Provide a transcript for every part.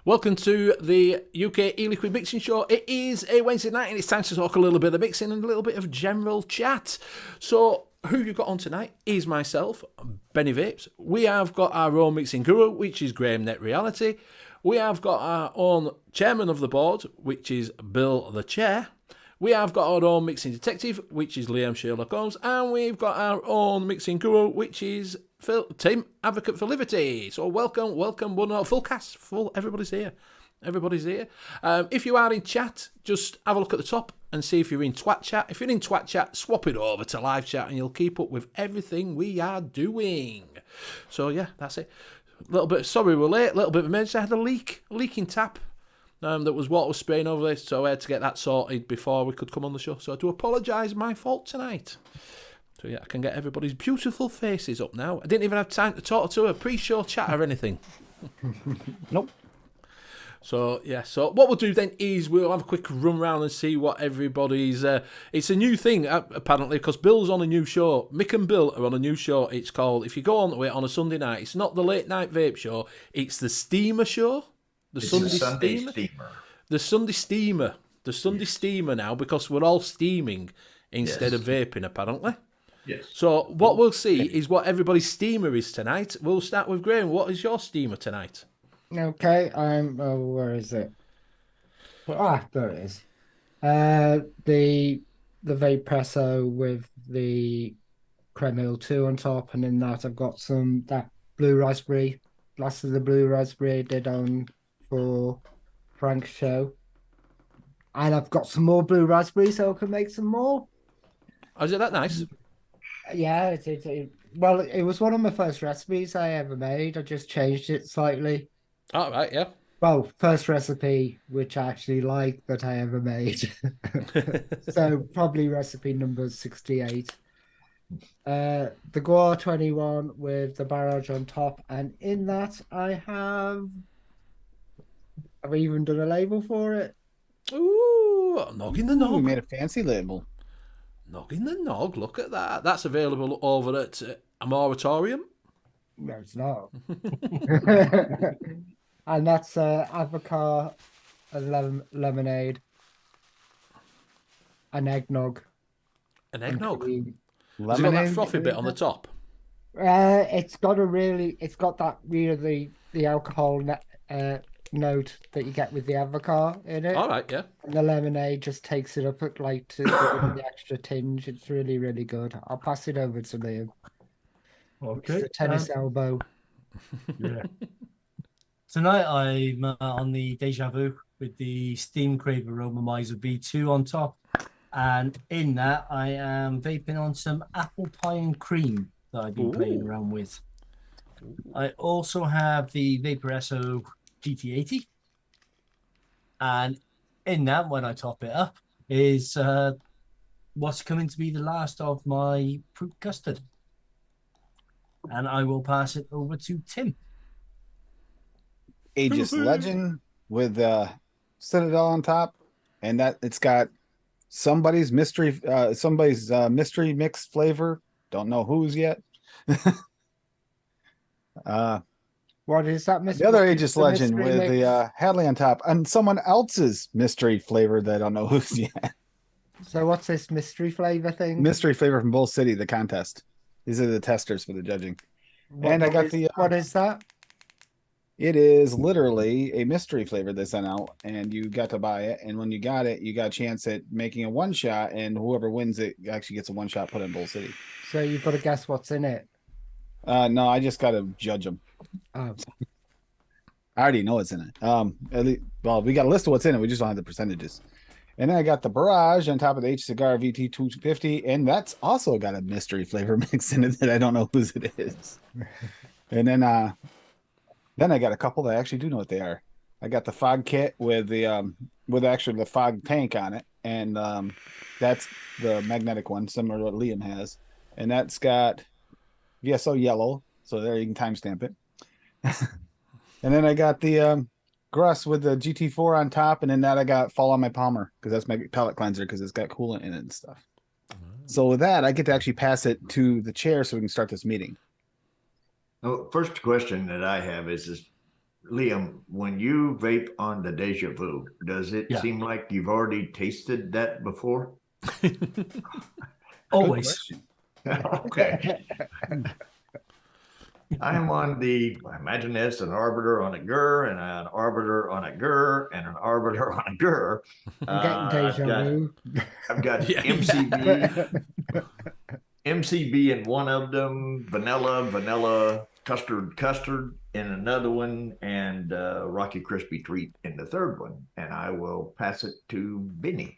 Welcome to the U.K.E-Liquid Mixing Show. It is a Wednesday night and it's time to talk a little bit of mixing and a little bit of general chat. So, who you've got on tonight is myself, Benny Vapes. We have got our own mixing guru, which is Graham Net Reality. We have got our own chairman of the board, which is Bill the Chair. We have got our own mixing detective, which is Liam Sherlock Holmes. And we've got our own mixing guru, which is Tim, Advocate for Liberty. So welcome, one and full cast, everybody's here. Everybody's here. If you are in chat, just have a look at the top and see if you're in Twat Chat. If you're in Twat Chat, swap it over to live chat and you'll keep up with everything we are doing. So yeah, that's it. A little bit, sorry we're late, a little bit of emergency. I had a leaking tap. That was water was spraying over this, so I had to get that sorted before we could come on the show. So I do apologise, my fault tonight. So yeah, I can get everybody's beautiful faces up now. I didn't even have time to talk to a pre-show chat or anything. Nope. So yeah, so what we'll do then is we'll have a quick run round and see what everybody's... it's a new thing, apparently, because Bill's on a new show. Mick and Bill are on a new show. It's called, if you go on to it on a Sunday night, it's not the late night vape show, it's the Steamer show. The Sunday Steamer. The Sunday Steamer. The Sunday Steamer now, because we're all steaming instead of vaping, apparently. Yes. So what we'll see is what everybody's steamer is tonight. We'll start with Graham. What is your steamer tonight? Okay, where is it? There it is. The Vaperesso with the Creme 2 on top, and in that I've got that blue raspberry. Last of the blue raspberry I did on for Frank's show. And I've got some more blue raspberry so I can make some more. Oh, is it that nice? Yeah, well, it was one of my first recipes I ever made. I just changed it slightly. All right, yeah. Well, first recipe, which I actually like that I ever made. So probably recipe number 68. The Guar 21 with the barrage on top. And in that, I've even done a label for it. Ooh, noggin the nog. We made a fancy label. Noggin the nog, look at that. That's available over at a moratorium. No, it's not. And that's avocado, lemonade, an eggnog. An eggnog? Has it got Lemonade. that frothy bit on the top? It's got that really the alcohol note that you get with the avocado in it. All right, yeah. And the lemonade just takes it up to give it the extra tinge. It's really, really good. I'll pass it over to Liam. Okay. It's a tennis elbow. Yeah. Tonight I'm on the Deja Vu with the Steam Crave Aromomizer B2 on top. And in that, I am vaping on some apple pie and cream that I've been playing around with. I also have the Vaporesso GT80. And in that, when I top it up, is what's coming to be the last of my fruit custard. And I will pass it over to Tim. Aegis Legend with Citadel on top, and that it's got somebody's mystery mix flavor. Don't know whose yet. What is that? The other Aegis Legend with the Hadley on top, and someone else's mystery flavor that I don't know whose yet. So what's this mystery flavor thing? Mystery flavor from Bull City, the contest. These are the testers for the judging. And I got what is that? It is literally a mystery flavor they sent out, and you got to buy it. And when you got it, you got a chance at making a one shot, and whoever wins it actually gets a one shot put in Bull City. So you've got to guess what's in it. No, I just got to judge them. Oh. I already know what's in it. At least, well, we got a list of what's in it. We just don't have the percentages. And then I got the Barrage on top of the H Cigar VT 250, and that's also got a mystery flavor mix in it that I don't know whose it is. And then I got a couple that I actually do know what they are. I got the Fog Kit with the actually the Fog tank on it, and that's the magnetic one, similar to what Liam has, and that's got VSO yellow, so there you can timestamp it. And then I got the Gruss with the GT4 on top, and then that I got Fall on My Palmer because that's my palate cleanser because it's got coolant in it and stuff. So with that, I get to actually pass it to the chair so we can start this meeting. Oh, first question that I have is Liam, when you vape on the Deja Vu, does it Yeah. seem like you've already tasted that before? Always. Okay. I'm on imagine this, an arbiter on a gur and an arbiter on a gur and an arbiter on a gur. I'm getting deja vu. I've got Yeah. MCB in one of them, vanilla, custard in another one, and Rocky Crispy Treat in the third one. And I will pass it to Benny.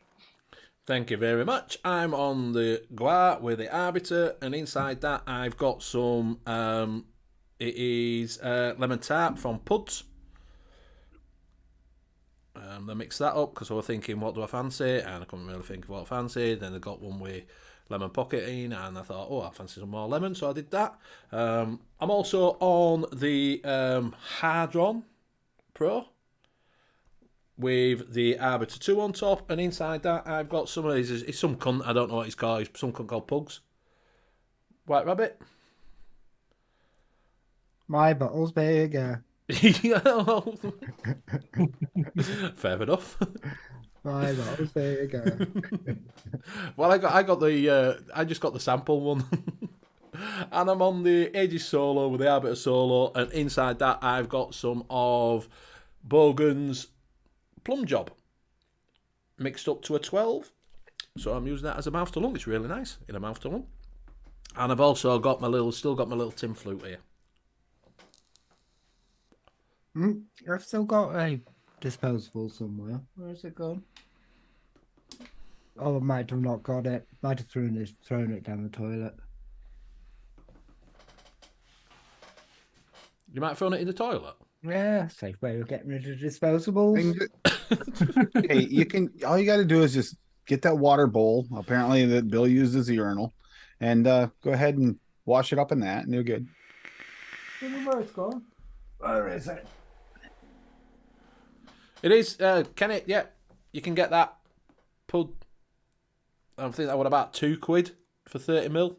Thank you very much. I'm on the Gua with the Arbiter, and inside that I've got some, it is lemon tart from Puds. They mixed that up because I was thinking, what do I fancy? And I couldn't really think of what I fancied. Then I got one with lemon pocket in, and I thought, I fancy some more lemon, so I did that. I'm also on the Hardron Pro with the Arbiter 2 on top, and inside that I've got some of these. It's some cunt, I don't know what it's called. It's some cunt called Pugs. White Rabbit. My bottle's bigger. Fair enough. My bottle's bigger. Well, I just got the sample one. And I'm on the Aegis Solo with the Arbiter Solo, and inside that I've got some of Bogan's Plum Job mixed up to a 12. So I'm using that as a mouth to lung. It's really nice in a mouth to lung. And I've also got still got my little tin flute here. I've still got a disposable somewhere. Where's it gone? Oh, I might have not got it. Might have thrown it down the toilet. You might have thrown it in the toilet. Yeah, safe way of getting rid of disposables. Hey, all you got to do is just get that water bowl. Apparently, that Bill used as a urinal, and go ahead and wash it up in that, and you're good. Where it's gone? Where is it? It is, can it? Yeah, you can get that Pud. I think that was about £2 for 30ml.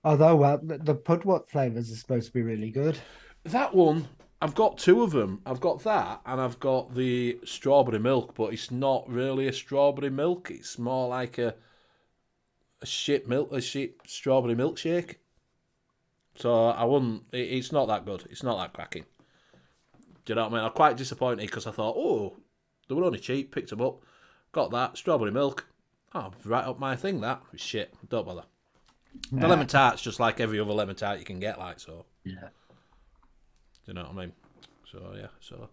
Although, well, the Pudwat flavours are supposed to be really good. That one, I've got two of them. I've got that, and I've got the strawberry milk, but it's not really a strawberry milk. It's more like a shit strawberry milkshake. So I wouldn't. It's not that good. It's not that cracking. Do you know what I mean? I'm quite disappointed because I thought, they were only cheap. Picked them up, got that strawberry milk. Oh, right up my thing. That was shit. Don't bother. The lemon tart's just like every other lemon tart you can get, like so. Yeah. Do you know what I mean? So yeah. So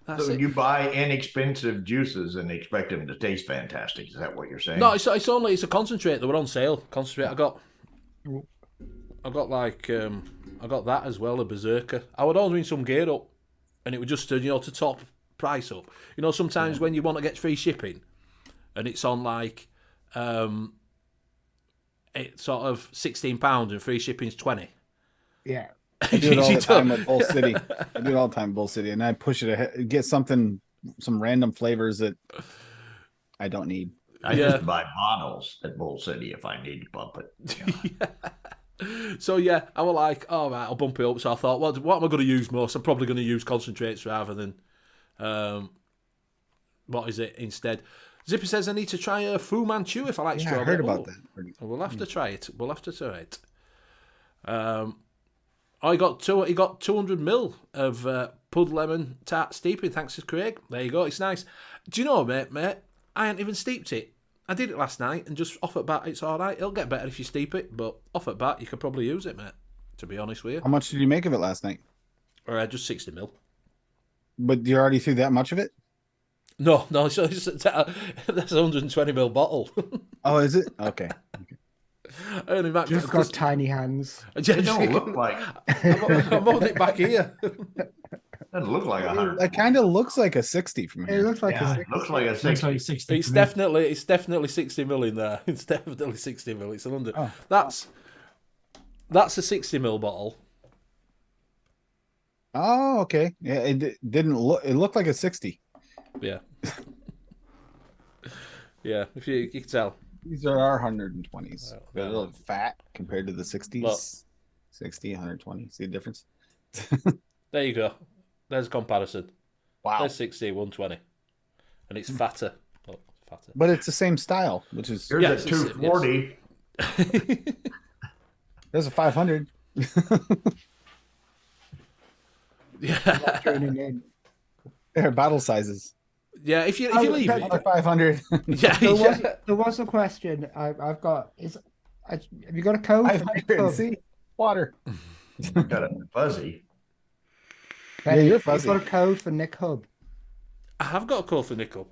that's so it. You buy inexpensive juices and expect them to taste fantastic. Is that what you're saying? No, it's a concentrate. They were on sale. Concentrate. I got that as well. A Berserker. I was ordering some gear up, and it was just to top price up. You know, sometimes when you want to get free shipping, and it's on like, it's sort of £16 and free shipping's 20. Yeah. I do it all the time with Bull City. And I push it ahead, get some random flavors that I don't need. I just buy bottles at Bull City if I need to bump it. So yeah, I was like, all right, I'll bump it up. So I thought, what am I going to use most? I'm probably going to use concentrates rather than, what is it instead? Zippy says I need to try a Fu Manchu if I like strawberry. I heard about that. We'll have to try it. He got 200ml of Pud Lemon Tart Steeping, thanks to Craig. There you go, it's nice. Do you know, mate, I hadn't even steeped it. I did it last night, and just off at bat, it's all right. It'll get better if you steep it, but off at bat, you could probably use it, mate, to be honest with you. How much did you make of it last night? Just 60ml. But you already threw that much of it? No, that's a 120ml bottle. Oh, is it? Okay. Just got tiny hands. It don't look like. I'm holding it back here. Doesn't look like 100. It kind of looks like a 60 from here. It looks like it looks like a 60. It's definitely 60ml in there. It's definitely 60ml. It's 100. Oh. That's a 60ml bottle. Oh, okay. Yeah, it didn't look. It looked like a 60. Yeah. Yeah, if you can tell. These are our 120s. They're a little fat compared to the 60s. Look. 60, 120. See the difference? There you go. There's a comparison. Wow. There's 60, 120. And it's fatter. Oh, fatter. But it's the same style, which is Here's Yes, a it's- 240. there's a 500. Yeah. Tuning in. They're bottle sizes. Yeah, if you Oh, leave that- it. Another 500. Yeah, There was a question I've got. Have you got a code? for 500. Nick See? Water. Got it fuzzy. Benny, you're you've fuzzy. got a code for Nick Hub. I have got a call for nickel.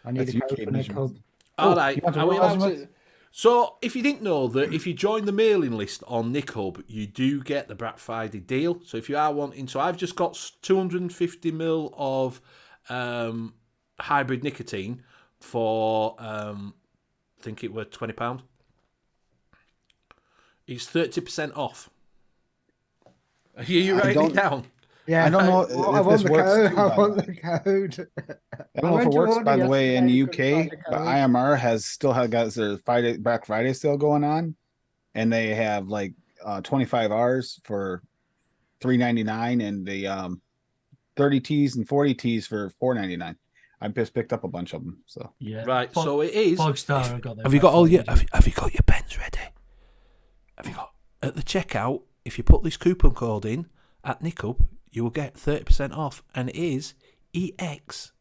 I need That's a code UK for Nick measurements. Hub. All right. you want to Are we roll allowed measurements? to... So, if you didn't know that, if you join the mailing list on Nick Hub, you do get the Black Friday deal. So, if you are wanting to, I've just got 250ml of hybrid nicotine for, I think it were £20. It's 30% off. Are you I writing it don't- down? Yeah, I don't know I if want this the works code. too, I by want the the code. I don't know if it works, by the way, in the UK, but I IMR has still got their Black Friday sale going on, and they have like 25 Rs for $3.99 and the 30 Ts and 40 Ts for $4.99. I just picked up a bunch of them. So Yeah. Right, so it is. Fogstar have got their Have you Black got all your Friday have you got your pens ready? Have you got at the checkout? If you put this coupon code in at Nickup, you will get 30% off, and it is EX30.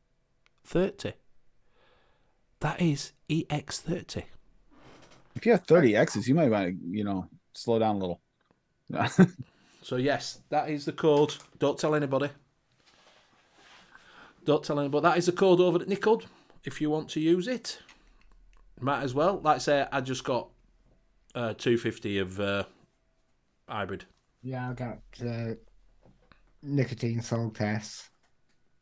That is EX30. if you have 30 X's, you might want to, slow down a little. So yes, that is the code. Don't tell anybody. Don't tell anybody. That is the code over at Nickup. If you want to use it, might as well. Like I say, I just got 250 of hybrid. Yeah, I got nicotine salt tests.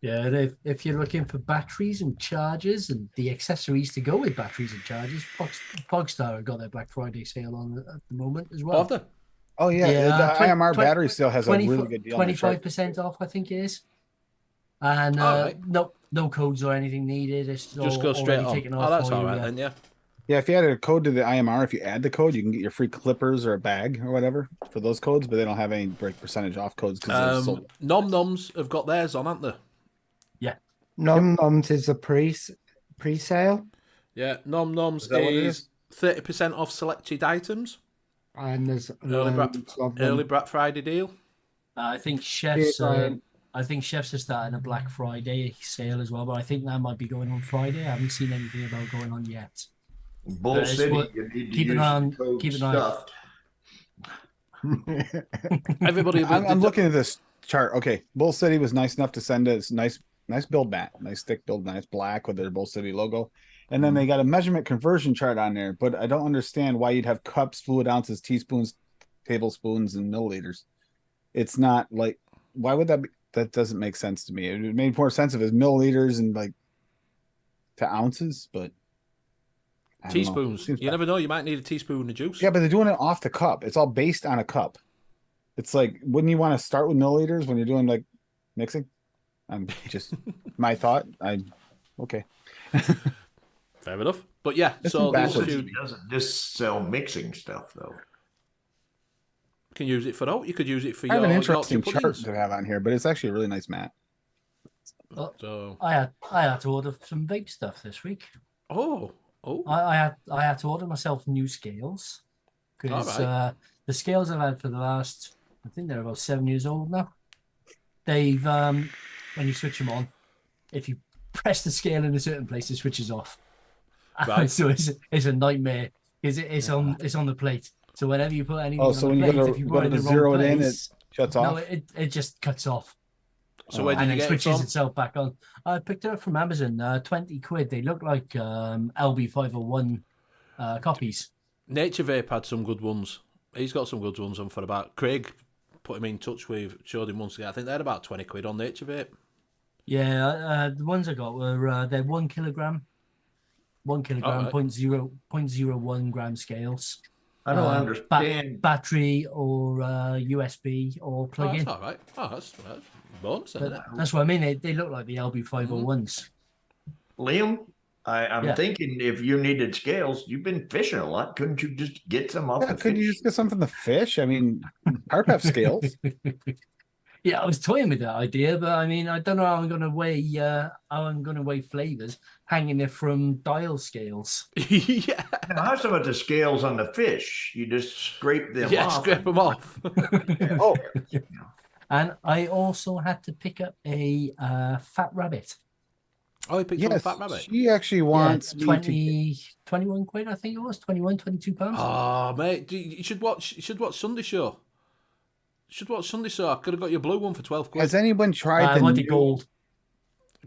Yeah, if you're looking for batteries and chargers and the accessories to go with batteries and chargers, Fogstar have got their Black Friday sale on at the moment as well. After Oh yeah, Yeah, the IMR battery still has a really good deal. 25% off, I think it is. And Alright. no codes or anything needed. It's just all go straight already on. taken Oh, off that's for all you, right yeah. then. Yeah. Yeah, if you add a code to the IMR, if you add the code, you can get your free clippers or a bag or whatever for those codes, but they don't have any percentage off codes because they're sold. Nom Noms have got theirs on, haven't they? Nom Noms is a pre-sale, Yeah, Nom Noms Is that what it is 30% off selected items. and there's Early loads of them. Early Black Friday deal. I think chefs. Yeah, I think chefs are starting a Black Friday sale as well, but I think that might be going on Friday. I haven't seen anything about going on yet. Bull It's City, what- you need to keep an use eye on- the code keep an eye- stuffed. Everybody, I'm looking at this chart. Okay, Bull City was nice enough to send us nice build mat, nice thick build, nice black with their Bull City logo, and then they got a measurement conversion chart on there. But I don't understand why you'd have cups, fluid ounces, teaspoons, tablespoons, and milliliters. It's not like why would that be? That doesn't make sense to me. It made more sense if it's milliliters and like to ounces, but I don't know. teaspoons. Seems You bad. never know. You might need a teaspoon of juice. Yeah, but they're doing it off the cup. It's all based on a cup. It's like, wouldn't you want to start with milliliters when you're doing like mixing? I'm just my thought. Okay. Fair enough. But yeah, This so is these backwards. two He doesn't just sell mixing stuff though. can use it for all. You could use it for I have your an Yorkshire interesting chart puddings. to have on here, but it's actually a really nice mat. So I had to order some vape stuff this week. oh I had to order myself new scales because Alright. the scales I've had for the last, I think they're about 7 years old now. They've when you switch them on, if you press the scale in a certain place, it switches off. Right. So it's a nightmare because it's on the plate. So whenever you put anything Oh, so on when the you plate, go if you to put it in the zero wrong it in, place, Shuts no, off. it just cuts off. so where did And you it get it switches from? itself back on. I picked it up from Amazon, £20. They look like LB501 copies. Nature Vape had some good ones. He's got some good ones on for about. Craig put him in touch with, showed him once ago. I think they had about £20 on Nature Vape. Yeah, the ones I got were they're 1 kilogram, 1 kilogram, Alright. 0.01 gram scales. I don't Uh, understand. Battery or USB or Oh, plug in. that's all right. Oh, that's bonus, isn't it? That's what I mean. They look like the LB501s. Liam, I'm Yeah. thinking if you needed scales, you've been fishing a lot. Couldn't you just get some off Yeah, the could you fish? just get something to fish? I mean, carp have scales. Yeah, I was toying with that idea, but I mean, I don't know how I'm going to weigh flavors hanging there from dial scales. Yeah. Now, how's about the scales on the fish? You just scrape them Yeah, off. scrape them off. Oh, And I also had to pick up a fat rabbit. Oh, he picked up a yes. fat rabbit. She actually wants me 21 quid, I think it was. 22 pounds. Oh, mate, you should watch Sunday Show. You should watch Sunday Show. I could have got your blue one for 12 quid. Has anyone tried I the wanted new, gold.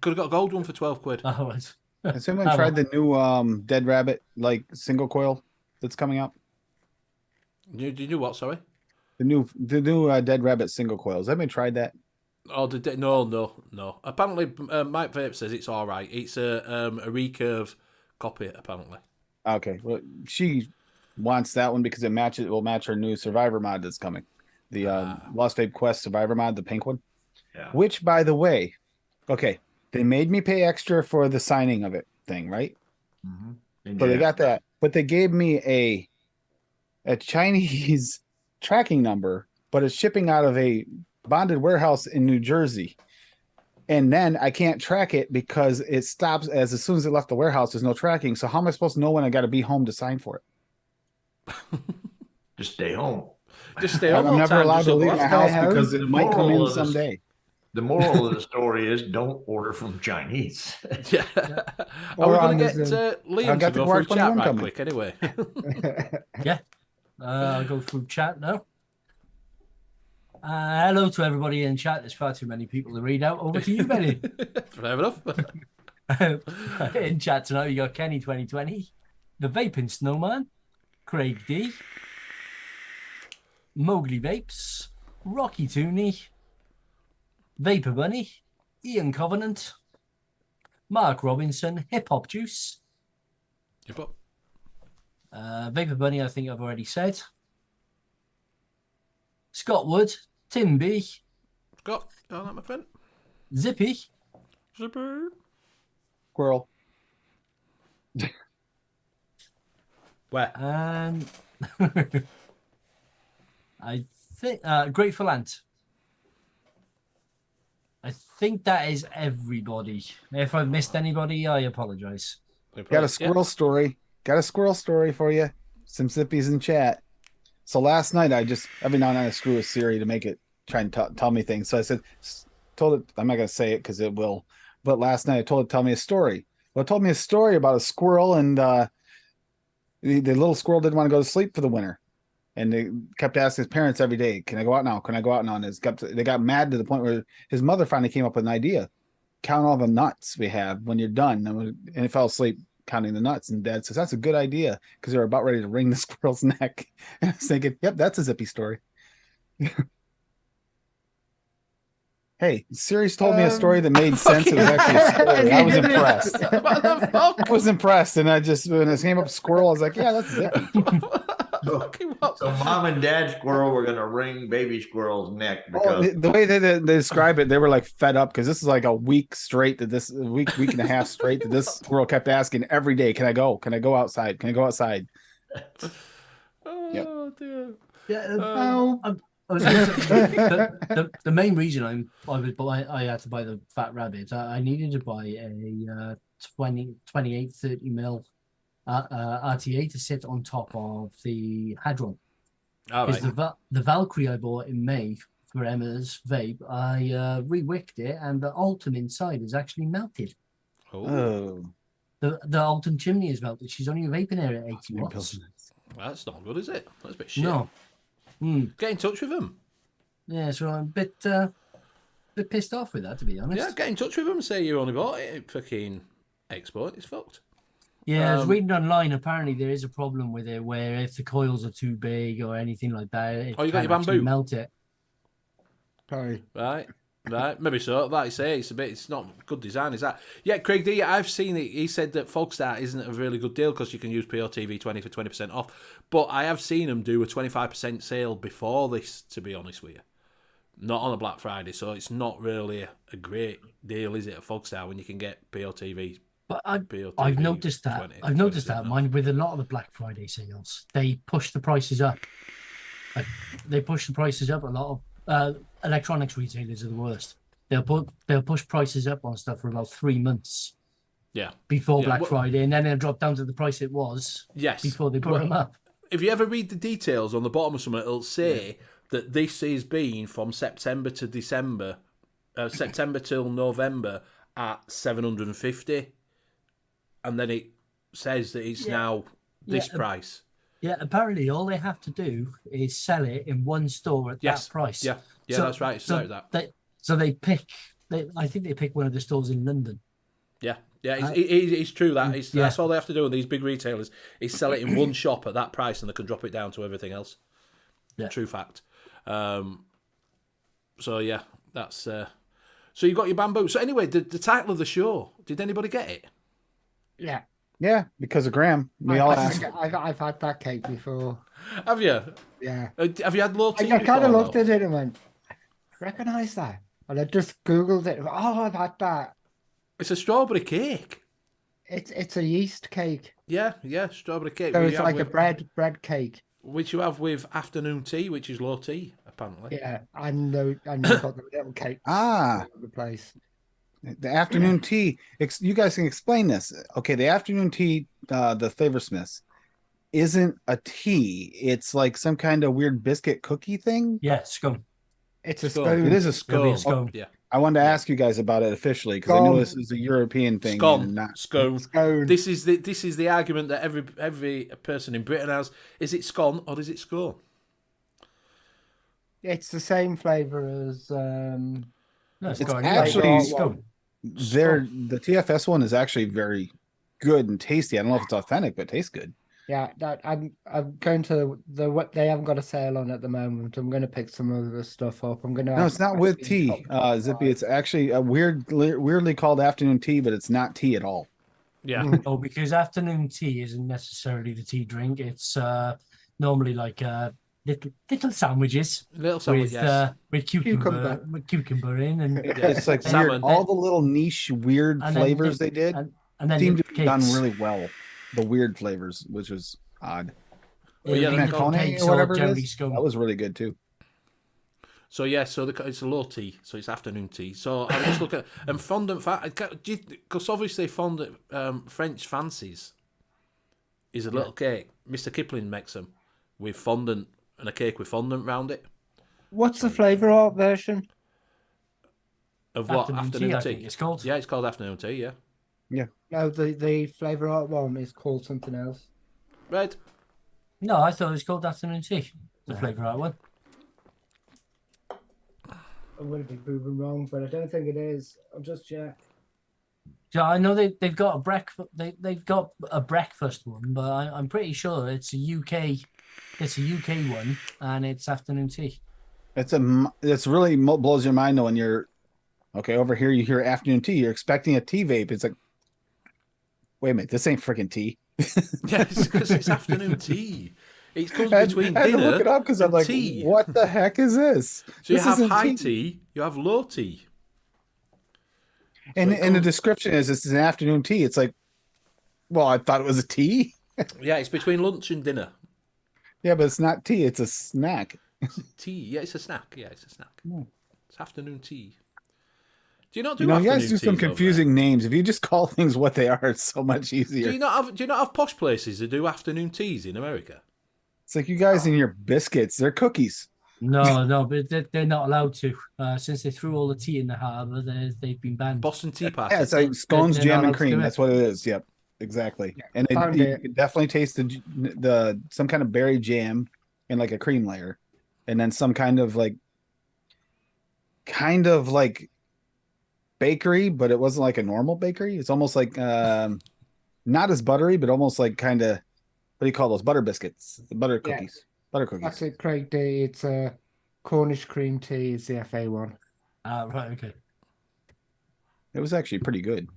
Could have got a gold one for 12 quid. Oh, right. Has anyone tried the new dead rabbit like single coil that's coming out? Did you what? Sorry. The new dead rabbit single coils. Have anyone tried that? Oh, no. Apparently, Mike Vape says it's all right. It's a recurve copy, apparently. Okay, well, she wants that one because it will match her new Survivor mod that's coming, the Lost Vape Quest Survivor mod, the pink one. Yeah. Which, by the way, okay, they made me pay extra for the signing of it thing, right? Mm-hmm. So they got that, but they gave me a Chinese tracking number, but it's shipping out of a bonded warehouse in New Jersey. And then I can't track it because it stops as soon as it left the warehouse. There's no tracking. So how am I supposed to know when I got to be home to sign for it? Just stay home. Just stay home. I'm never allowed to leave my house home. because it might come Moral in of this- someday. The moral of the story is don't order from Chinese. Yeah. Are Or we going to Amazon. get Liam I've got to the go through Quark chat 21 right coming. quick anyway? I'll go through chat now. Hello to everybody in chat. There's far too many people to read out. Over to you, Benny. Fair enough. In chat tonight, we got Kenny 2020, the Vaping Snowman, Craig D, Mowgli Vapes, Rocky Tooney, Vapor Bunny, Ian Covenant, Mark Robinson, Hip Hop Juice, Yep, up. Vapor Bunny, I think I've already said, Scott Wood, Tim B, Scott, down that, my friend. Zippy, Zipper. Squirrel. Where? and I think Grateful Ant. I think that is everybody. If I've missed anybody, I apologize. Got a squirrel story. Got a squirrel story for you. Some zippies in chat. So last night every now and then I screw with Siri to make it try and tell me things. So I told it, I'm not going to say it because it will, but last night I told it to tell me a story. Well, it told me a story about a squirrel, and the little squirrel didn't want to go to sleep for the winter. And they kept asking his parents every day, can I go out now? Can I go out now? And they got mad to the point where his mother finally came up with an idea. Count all the nuts we have when you're done. And he fell asleep counting the nuts. And Dad says, that's a good idea, because they were about ready to wring the squirrel's neck. And I was thinking, yep, that's a zippy story. Hey, Siri's told me a story that made sense. It was actually a story. I was impressed. What the fuck? I was impressed. And when it came up squirrel, I was like, yeah, that's zippy. Fucking what? So mom and dad squirrel were going to wring baby squirrel's neck Oh, because the way they describe it, they were like fed up because this is like a week straight week and a half straight that this squirrel kept asking every day, can I go? Can I go outside? Can I go outside? Oh, dear. Yeah, I was gonna say, the main reason I had to buy the fat rabbit. I needed to buy a 28-30 mil RTA to sit on top of the Hadron. All Because right. the Valkyrie I bought in May for Emma's vape, I re-wicked it, and the Alton inside is actually melted. Oh, The Alton chimney is melted. She's only vaping here at 80 watts. that's not good, is it? That's a bit shit. No. Get in touch with them. Yeah, so I'm a bit pissed off with that, to be honest. Yeah, get in touch with them and say you only bought it at fucking export. It's fucked. Yeah, I was reading online. Apparently, there is a problem with it where if the coils are too big or anything like that, it Oh, you got can your actually bamboo? melt it. Sorry. Right. Maybe so. Like I say, it's not good design, is that? Yeah, Craig D, I've seen it. He said that Folkstart isn't a really good deal because you can use POTV 20 for 20% off. But I have seen them do a 25% sale before this, to be honest with you. Not on a Black Friday, so it's not really a great deal, is it, at Folkstart when you can get POTV? But POTV I've noticed that. 20 I've noticed 20% that, off. mind, with a lot of the Black Friday sales, they push the prices up. They push the prices up. A lot of Electronics retailers are the worst. They'll push prices up on stuff for about 3 months Yeah. before Yeah, Black well- Friday, and then they'll drop down to the price it was Yes. before they put Well, them up. If you ever read the details on the bottom of something, it'll say that this is been from September to December, September till November at 750, and then it says that it's now this price. Yeah, apparently all they have to do is sell it in one store at Yes. that price. Yeah, So- that's right. It's like that. They pick. I think they pick one of the stores in London. Yeah, it's true that. Yeah. That's all they have to do with these big retailers is sell it in one shop at that price, and they can drop it down to everything else. Yeah. True fact. So yeah, that's. So you got your bamboo. So anyway, the title of the show. Did anybody get it? Yeah. Yeah, because of Graham. We all asked. I've had that cake before. Have you? Yeah. Have you had low tea? I kind of before, looked at it and went, I recognize that. And I just Googled it. Oh, I've had that. It's a strawberry cake. It's a yeast cake. Yeah, strawberry cake. So which it's you like have a with- bread cake. which you have with afternoon tea, which is low tea, apparently. Yeah. And you've got the little cakes Ah. all over the place. The afternoon tea. You guys can explain this. Okay, the afternoon tea, the Flavor Smiths, isn't a tea. It's like some kind of weird biscuit cookie thing. Yeah, scone. It's a Scone. spoon. It is a It'll be a scone. scone. Yeah. I wanted to ask you guys about it officially because I know this is a European thing. Scone. And not... Scone. Scone. This is the argument that every person in Britain has. Is it scone or is it scone? It's the same flavor as No, It's scone. actually- scone. The TFS one is actually very good and tasty. I don't know if it's authentic, but it tastes good. yeah. That I'm going to what they haven't got a sale on at the moment. I'm going to pick some of the stuff up. I'm going to. No, it's not with tea, Zippy. It's actually a weirdly called afternoon tea, but it's not tea at all. Yeah. Oh, because afternoon tea isn't necessarily the tea drink. It's normally like little sandwiches Little sandwich, yes. with cucumber in, and It's like Salmon. weird. All the little niche weird And then flavors they did and then seemed to the have done cakes. really well. The weird flavors, which was odd. Well, yeah, The they little call cakes or whatever it generally is, scone. that was really good too. So yeah, it's a low tea, so it's afternoon tea. So I'm just looking at and fondant because obviously fondant French fancies is a little cake. Mr. Kipling makes them with fondant and a cake with fondant round it. What's the flavor art version? Of what afternoon I tea? think it's called. Yeah, it's called afternoon tea. Yeah, No, the flavor art one is called something else. red. No, I thought it was called afternoon tea. The flavour out one. I'm going to be proven wrong, but I don't think it is. I'll just check. Yeah, I know they've got a breakfast. They've got a breakfast one, but I'm pretty sure it's a UK. It's a UK one, and it's afternoon tea. It's really blows your mind though when you're okay over here. You hear afternoon tea. You're expecting a tea vape. It's like, wait a minute, this ain't freaking tea. Yeah, it's because it's afternoon tea. It comes I between had to dinner look it up because I'm and like, tea. what the heck is this? So you This have isn't high tea, you have low tea. And it and the comes- description is this is an afternoon tea. It's like, well, I thought it was a tea. Yeah, it's between lunch and dinner. Yeah, but it's not tea. It's a snack. Tea, yeah, it's a snack. Yeah, it's a snack. Yeah. It's afternoon tea. Do you not do You know, you afternoon guys do some teas over there? confusing names. If you just call things what they are, it's so much Do easier. you not have posh places that do afternoon teas in America? It's like you guys and your biscuits. They're cookies. No, but they're not allowed to. Since they threw all the tea in the harbour, they've been banned. Boston Tea Party. Yeah, it's like scones, they're jam, not and allowed to cream. do it. That's what it is. Yep, exactly. And found you it. can definitely taste the some kind of berry jam and like a cream layer, and then some kind of like bakery, but it wasn't like a normal bakery. It's almost like not as buttery, but almost like kind of what do you call those butter biscuits? The butter Yeah. cookies. Butter cookies. That's it, Craig D. It's a Cornish cream tea. Is the FA one. Right, okay. It was actually pretty good.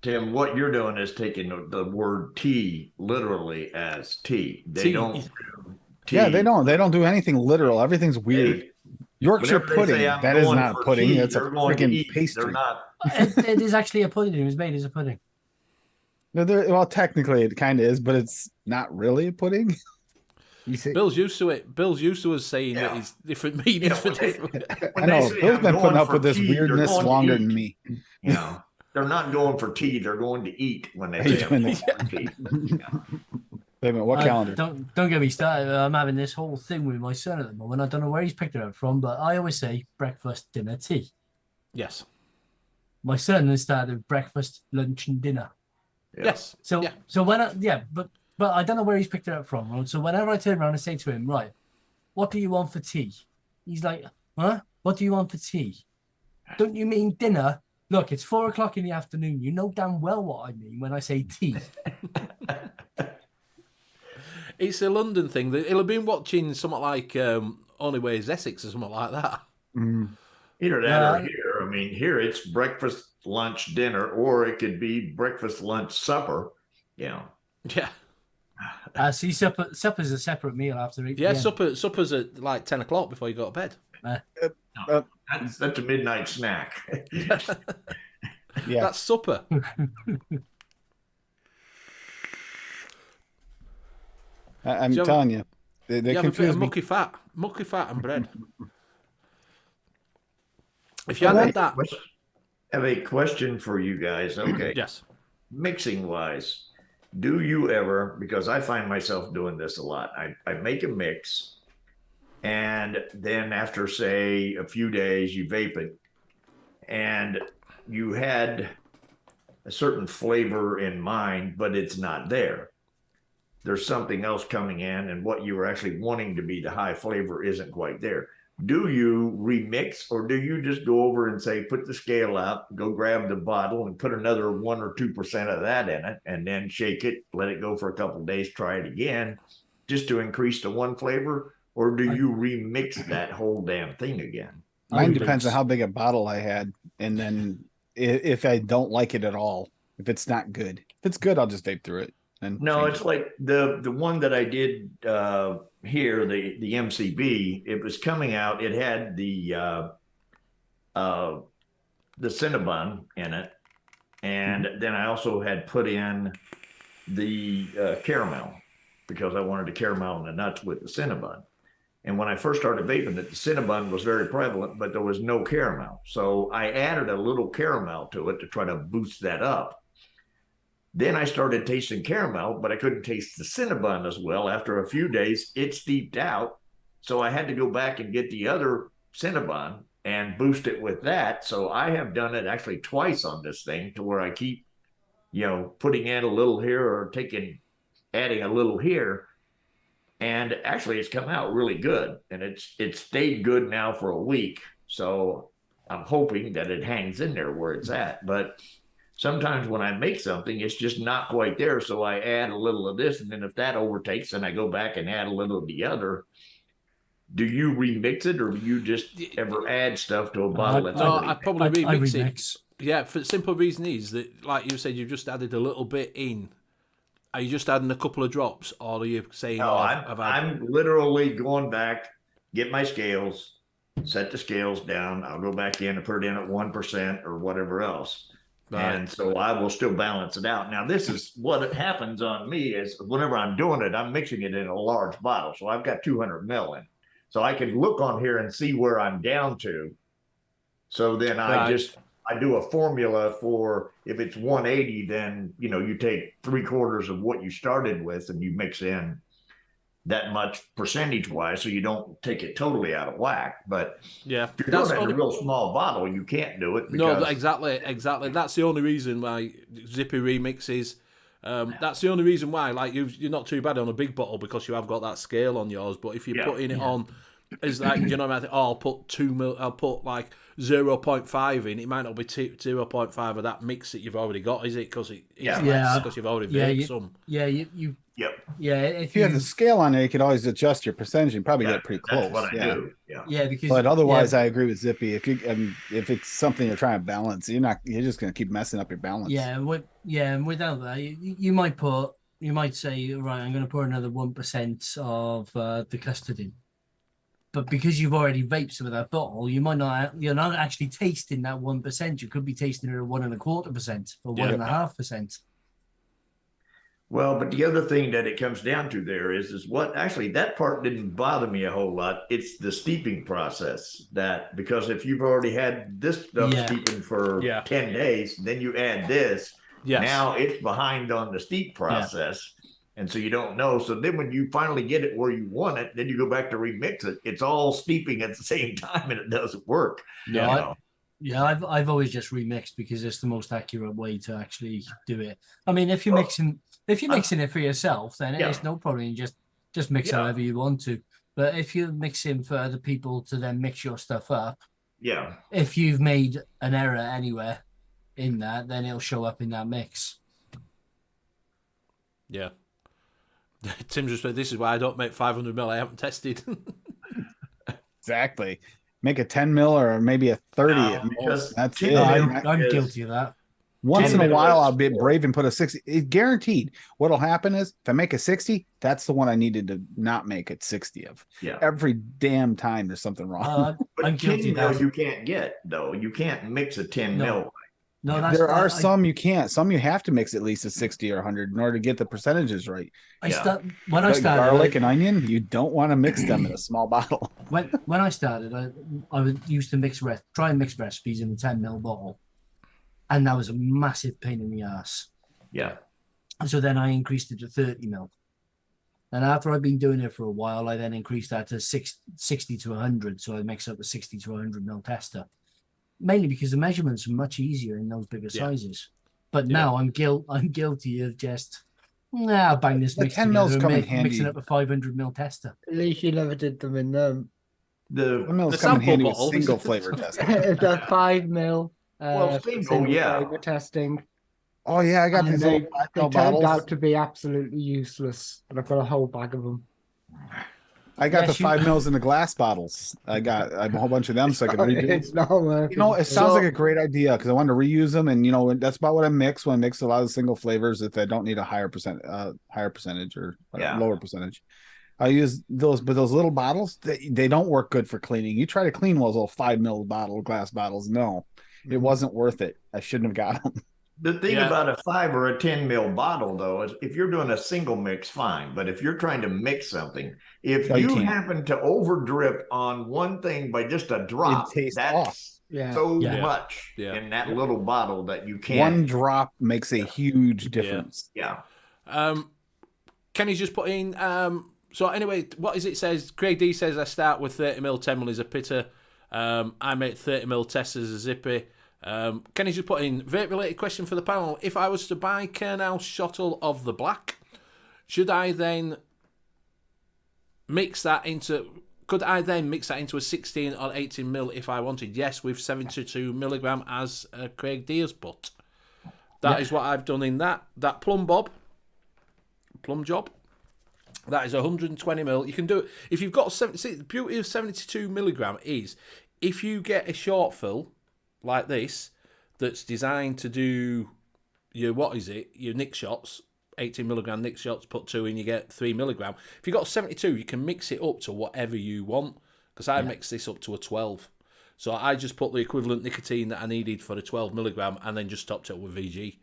Tim, what you're doing is taking the word tea literally as tea. They Tea. don't do tea. Yeah, they don't do anything literal. Everything's weird. They- Yorkshire whenever they pudding. say, "I'm That is going not for pudding. tea," That's a they're going to freaking eat. pastry. They're not. It is actually a pudding. It was made as a pudding. No, well, technically it kind of is, but it's not really a pudding. You see, Bill's used to it. Bill's used to us saying that Yeah. it's different meanings for different. I know Bill's been putting up with this weirdness longer than me. You know, they're not going for tea; they're going to eat when they say I'm going for tea. Yeah. Wait a minute, what calendar? Don't get me started. I'm having this whole thing with my son at the moment. I don't know where he's picked it up from, but I always say breakfast, dinner, tea. Yes. My son has started breakfast, lunch, and dinner. Yeah. Yes. So Yeah. so when but I don't know where he's picked it up from. So whenever I turn around and say to him, right, what do you want for tea? He's like, huh? What do you want for tea? Don't you mean dinner? Look, it's 4 o'clock in the afternoon. You know damn well what I mean when I say tea. It's a London thing. He'll have been watching something like Only Way is Essex or something like that. Either that or here. I mean, here it's breakfast, lunch, dinner, or it could be breakfast, lunch, supper. Yeah. See, supper's a separate meal after 8 Yeah, p.m. supper's at like 10 o'clock before you go to bed. No, that's a midnight snack. Yeah, That's supper. I'm telling you, they You have a bit confuse of me. mucky fat and bread. If you had that, I have a question for you guys. Okay. yes. Mixing wise, do you ever, because I find myself doing this a lot, I make a mix and then after, say, a few days, you vape it and you had a certain flavor in mind, but it's not there. There's something else coming in, and what you were actually wanting to be the high flavor isn't quite there. Do you remix, or do you just go over and say, put the scale out, go grab the bottle and put another 1 or 2% of that in it, and then shake it, let it go for a couple of days, try it again, just to increase the one flavor? Or do you remix that whole damn thing again? Mine depends on how big a bottle I had, and then if I don't like it at all, if it's not good. If it's good, I'll just vape through it. And No, change it's like the one that I did here, the MCB. It was coming out. It had the Cinnabon in it, and then I also had put in the caramel because I wanted the caramel and the nuts with the Cinnabon. And when I first started vaping it, the Cinnabon was very prevalent, but there was no caramel. So I added a little caramel to it to try to boost that up. Then I started tasting caramel, but I couldn't taste the Cinnabon as well. After a few days, it steeped out. So I had to go back and get the other Cinnabon and boost it with that. So I have done it actually twice on this thing to where I keep, putting in a little here or adding a little here. And actually it's come out really good. And it's stayed good now for a week. So I'm hoping that it hangs in there where it's at. But sometimes when I make something, it's just not quite there. So I add a little of this. And then if that overtakes, then I go back and add a little of the other. Do you remix it, or do you just ever add stuff to a bottle? I probably remix it. remix. Yeah, for the simple reason is that, like you said, you've just added a little bit in. Are you just adding a couple of drops, or are you saying, No, I'm literally going back, get my scales, set the scales down. I'll go back in and put it in at 1% or whatever else. Right. And so I will still balance it out. Now, this is what happens on me is whenever I'm doing it, I'm mixing it in a large bottle. So I've got 200 mil in. So I can look on here and see where I'm down to. So then I do a formula for if it's 180, then, you take 3/4 of what you started with and you mix in that much percentage wise, so you don't take it totally out of whack. But yeah, if you're doing it in a real small bottle, you can't do it. No, exactly. That's the only reason why Zippy remixes. That's the only reason why. Like you're not too bad on a big bottle because you have got that scale on yours. But if you're putting it on, is like I'll put 2 mil. I'll put like 0.5 in. It might not be 0.5 of that mix that you've already got, is it? Because because you've already vaped some. Yep. Yeah, if you have the scale on there, you could always adjust your percentage and probably get pretty close. That's what I do. Yeah, because but otherwise, I agree with Zippy. If it's something you're trying to balance, you're just going to keep messing up your balance. And without that, you might say, right, I'm going to pour another 1% of the custard in. But because you've already vaped some of that bottle, you're not actually tasting that 1%. You could be tasting it at 1.25% or 1.5%. Well, but the other thing that it comes down to there is what actually that part didn't bother me a whole lot. It's the steeping process that because if you've already had this stuff Yeah. steeping for Yeah. 10 days, then you add this. Yes. Now it's behind on the steep process. And so you don't know. So then when you finally get it where you want it, then you go back to remix it. It's all steeping at the same time and it doesn't work. Yeah. I've always just remixed because it's the most accurate way to actually do it. I mean, if you're mixing it for yourself, then it's no problem. You just mix however you want to. But if you're mixing for other people to then mix your stuff up, if you've made an error anywhere in that, then it'll show up in that mix. Yeah. Tim just said, this is why I don't make 500 mil. I haven't tested. Exactly. Make a 10 mil or maybe a 30. That's it. I'm guilty of that. Once in a while, I'll be brave and put a 60. It's guaranteed. What'll happen is if I make a 60, that's the one I needed to not make it 60 of. Yeah. Every damn time there's something wrong. But I'm 10 guilty of mil that. you can't get, though. You can't mix a 10 mil. No, there are some you can't. Some you have to mix at least a 60 or 100 in order to get the percentages right. When I started, garlic and onion, you don't want to mix them in a small bottle. When I started, I used to try and mix recipes in a 10 ml bottle, and that was a massive pain in the ass. Yeah. So then I increased it to 30 ml, and after I've been doing it for a while, I then increased that to 60 to 100. So I mix up a 60 to 100 ml tester, mainly because the measurements are much easier in those bigger sizes. But now I'm guilty of just I'll bang this mix 10 mils come in handy. mixing up a 500 ml tester. At least you never did them in the sample sample with bottle. single flavor testing. the 5 mil. Single, flavor testing. Oh yeah, I got And these they little 5 turned bottles. out to be absolutely useless, and I've got a whole bag of them. I got the 5 mils in the glass bottles. I got a whole bunch of them so I can redo. It's not working. It sounds like a great idea because I wanted to reuse them, and that's about what I mix when I mix a lot of single flavors. If I don't need a higher percentage or lower percentage, I use those. But those little bottles, they don't work good for cleaning. You try to clean those little 5 mil glass bottles. No, it wasn't worth it. I shouldn't have got them. The thing about a 5 or a 10 mil bottle, though, is if you're doing a single mix, fine. But if you're trying to mix something, if you happen to over drip on one thing by just a drop, that's much in that little bottle that you can't. One drop makes a huge difference. Yeah. Kenny's just put in. So anyway, what is it says? Craig D says I start with 30 mil, 10 mil is a pitter. I make 30 mil testers as a zippy. Kenny's just put in vape related question for the panel. If I was to buy Kernel shottle of the black, should I then mix that into? Could I then mix that into a 16 or 18 mil if I wanted? Yes, with 72 milligram as Craig D has put. That is what I've done in that plum job. That is 120 mil. You can do it if you've got 70. The beauty of 72 milligram is if you get a short fill like this that's designed to do your nick shots, 18 milligram nick shots, put 2 in, you get 3 milligram. If you've got 72, you can mix it up to whatever you want, because I mixed this up to a 12. So I just put the equivalent nicotine that I needed for the 12 milligram and then just topped it with VG.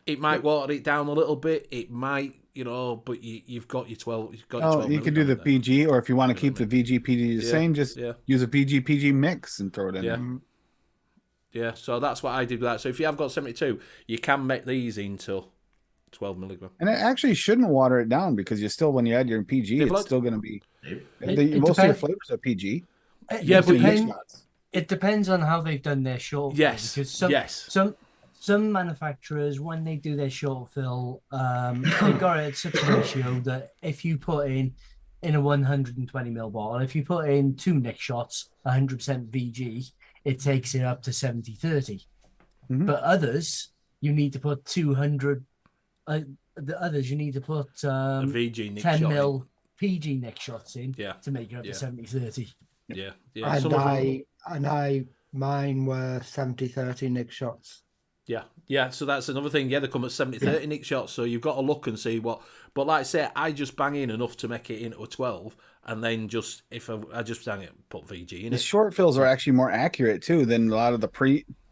It might water it down a little bit, it might, but you've got your 12. You've got your 12 you can do the PG, or if you want to keep the VG PG the same, just use a VG PG mix and throw it in there. Yeah, so that's what I did with that. So if you have got 72, you can make these into 12 milligram. And it actually shouldn't water it down because when you add your PG, it's still going to be. Most of your flavors are PG. It depends on how they've done their short fill. Yes. Because some manufacturers, when they do their short fill, they've got it at such a ratio that if you put in a 120 ml bottle, if you put in 2 nick shots, 100% VG, it takes it up to 70-30. But others, you need to put 200. The others, you need to put a VG nick 10 shot mil PG nick shots in to make it up to 70-30. And mine were 70-30 nick shots. Yeah. So that's another thing. Yeah, they come at 70-30 nick shots. So you've got to look and see what. But like I say, I just bang in enough to make it into a 12, and then if I just bang it, put VG in The it. short fills are actually more accurate too than a lot of the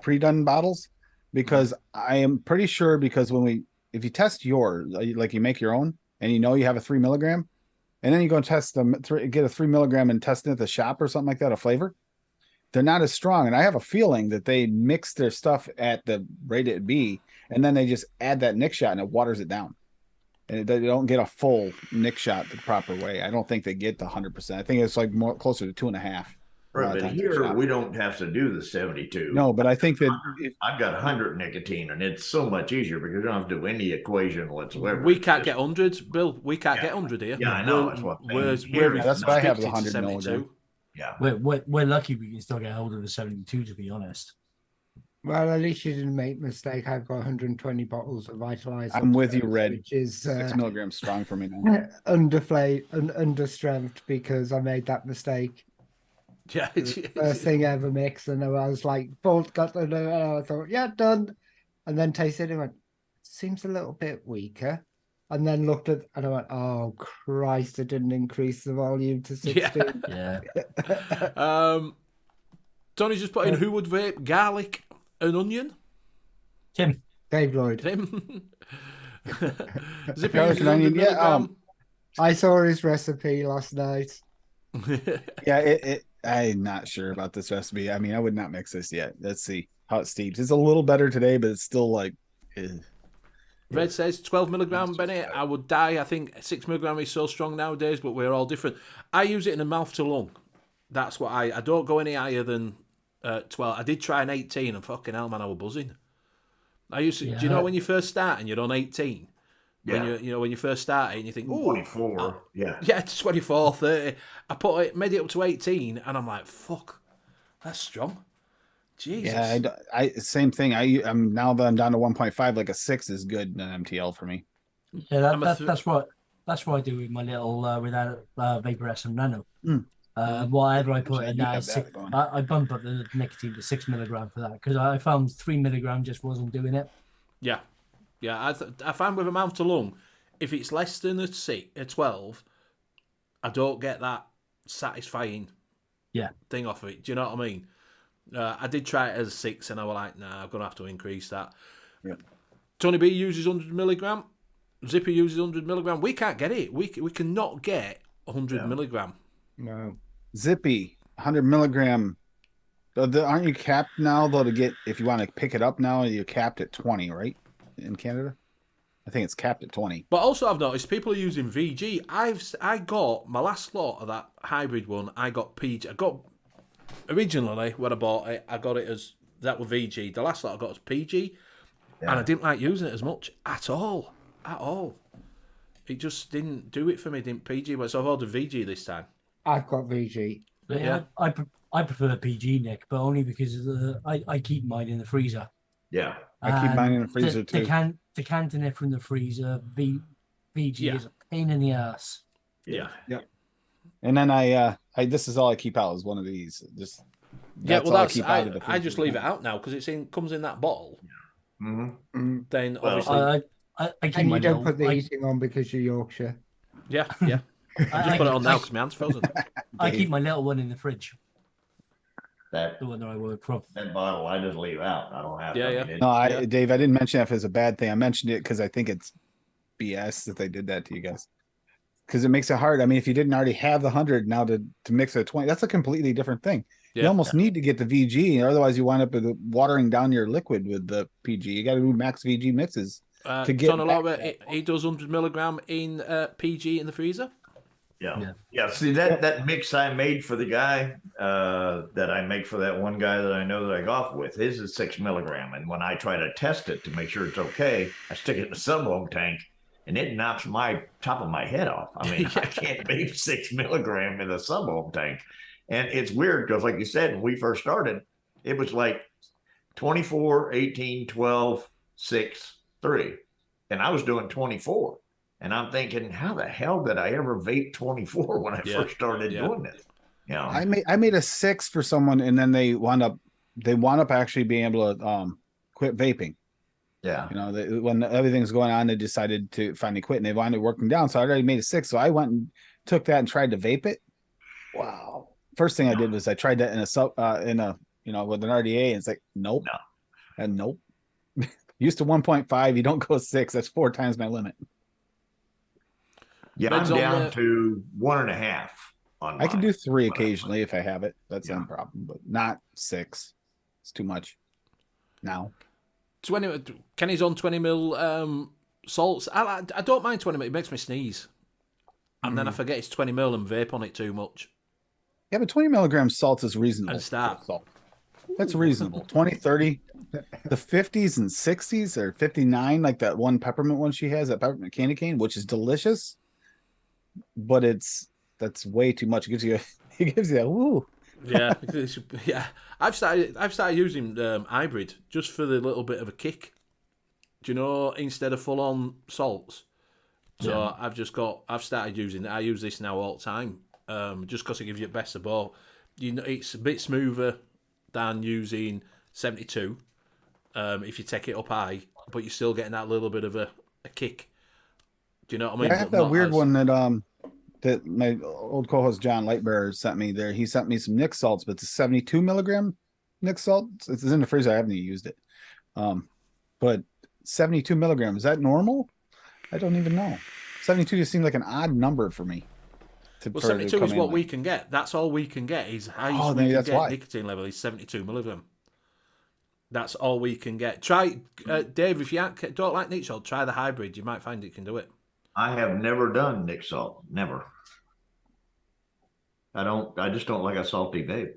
pre-done bottles, because I am pretty sure when if you test yours, like you make your own, and you have a 3 milligram, and then you go and test them, get a 3 milligram and test it at the shop or something like that, a flavor, they're not as strong. And I have a feeling that they mix their stuff at the rated B, and then they just add that Nick shot and it waters it down. And they don't get a full Nick shot the proper way. I don't think they get the 100%. I think it's like more closer to 2.5. Right, but here we don't have to do the 72. No, but I think that I've got 100 nicotine, and it's so much easier because you don't have to do any equation whatsoever. We can't get hundreds, Bill. We can't get 100 here. Yeah, I know. That's what that's why I have the 100 milligram. Yeah, we're lucky we can still get hold of the 72, to be honest. Well, at least you didn't make a mistake. I've got 120 bottles of Vitalizer. I'm with you, Red. Which is 6 milligrams strong for me now. understrength because I made that mistake. Yeah, First thing ever mixed, and I was like, "Bolt got the." And I thought, "Yeah, done," and then tasted it and went, "Seems a little bit weaker." And then looked at, and I went, "Oh Christ! I didn't increase the volume to 16." Yeah. Tony's just put in who would vape garlic and onion. Tim. Dave Lloyd. Tim. Zippy Garlic and onion. Yeah. I saw his recipe last night. Yeah, I'm not sure about this recipe. I mean, I would not mix this yet. Let's see how it steeps. It's a little better today, but it's still like. Red says 12 milligram, Benny. I would die. I think 6 milligram is so strong nowadays, but we're all different. I use it in a mouth to lung. That's what I don't go any higher than 12. I did try an 18, and fucking hell, man, I was buzzing. I used to, do you know when you first start and you're on 18? Yeah. When you first start it and you think, oh, 24. Yeah. Yeah, 24, 30. I made it up to 18, and I'm like, fuck, that's strong. Jesus. Yeah, I same thing. I'm now that I'm down to 1.5, like a 6 is good in an MTL for me. Yeah, that's what I do with my little without Vapor S and Nano. Whatever I put in that, I bump up the nicotine to 6 milligram for that because I found 3 milligram just wasn't doing it. Yeah. I find with a mouth to lung, if it's less than a 12, I don't get that satisfying thing off of it. Do you know what I mean? I did try it as a 6, and I was like, nah, I'm going to have to increase that. Yeah. Tony B uses 100 milligram. Zippy uses 100 milligram. We can't get it. We cannot get 100 milligram. No. Zippy, 100 milligram. Aren't you capped now, though, to get, if you want to pick it up now, you're capped at 20, right? In Canada? I think it's capped at 20. But also I've noticed people are using VG. I got my last lot of that hybrid one, I got PG. I got originally when I bought it, I got it as that was VG. The last lot I got was PG. And I didn't like using it as much at all. At all. It just didn't do it for me, didn't PG. So I've ordered VG this time. I've got VG. Yeah. I prefer PG, Nick, but only because I keep mine in the freezer. Yeah. I keep mine in the freezer too. Decanting it from the freezer, VG is a pain in the ass. Yeah. And then I this is all I keep out is one of these. I just leave it out now because comes in that bottle. Mm-hmm. Then obviously, I keep And my you don't little, put the heating on because you're Yorkshire. yeah. I just put it on now because my hand's frozen. I keep my little one in the fridge. The one that I work from. That bottle I just leave out. I don't have. No, Dave, I didn't mention that as a bad thing. I mentioned it because I think it's BS that they did that to you guys. Because it makes it hard. I mean, if you didn't already have the 100 now to mix a 20, that's a completely different thing. You almost need to get the VG, otherwise you wind up with watering down your liquid with the PG. You got to do max VG mixes to get. He does 100 milligram in PG in the freezer. Yeah. See that mix I made for the guy that I make for that one guy that I know that I golf with, his is 6 milligram. And when I try to test it to make sure it's okay, I stick it in the sub-ohm tank and it knocks my top of my head off. I mean, I can't vape 6 milligram in a sub-ohm tank. And it's weird because like you said, when we first started, it was like 24, 18, 12, 6, 3. And I was doing 24. And I'm thinking, how the hell did I ever vape 24 when I first started doing this? You know, I made a 6 for someone, and then they wound up actually being able to quit vaping. Yeah. You know, when everything's going on, they decided to finally quit, and they wound up working down. So I already made a 6. So I went and took that and tried to vape it. Wow. First thing I did was I tried that in a with an RDA, and it's like nope, and nope. Used to 1.5. You don't go 6. That's 4 times my limit. Yeah, Ben's I'm on down the- to 1.5 on I can mine. do 3 But I- occasionally if I have it. That's Yeah. no problem, but not 6. It's too much now. 20. Kenny's on 20 mil salts. I don't mind 20 mil. It makes me sneeze, and then I forget it's 20 mil and vape on it too much. Yeah, but 20 milligrams salt is reasonable. And start. for salt. That's reasonable. 20, 30. The 50s and 60s or 59, like that one peppermint one she has, that peppermint candy cane, which is delicious. But that's way too much. It gives you a woo. Yeah, yeah. I've started using hybrid just for the little bit of a kick. Do you know, instead of full on salts. So I've started using it. I use this now all the time. Just because it gives you the best of both. You know, it's a bit smoother than using 72. If you take it up high, but you're still getting that little bit of a kick. Do you know what I mean? I have But that not weird as- one that my old co-host John Lightbearer sent me there. He sent me some Nick salts, but it's 72 milligram Nick salt. It's in the freezer. I haven't even used it. But 72 milligrams, is that normal? I don't even know. 72 just seems like an odd number for me. Well, 72 is what we can get. That's all we can get. Is highest we can get nicotine level is 72 milligram. That's all we can get. Try, Dave, if you don't like Nick salt, try the hybrid. You might find it can do it. I have never done Nick salt. Never. I just don't like a salty vape.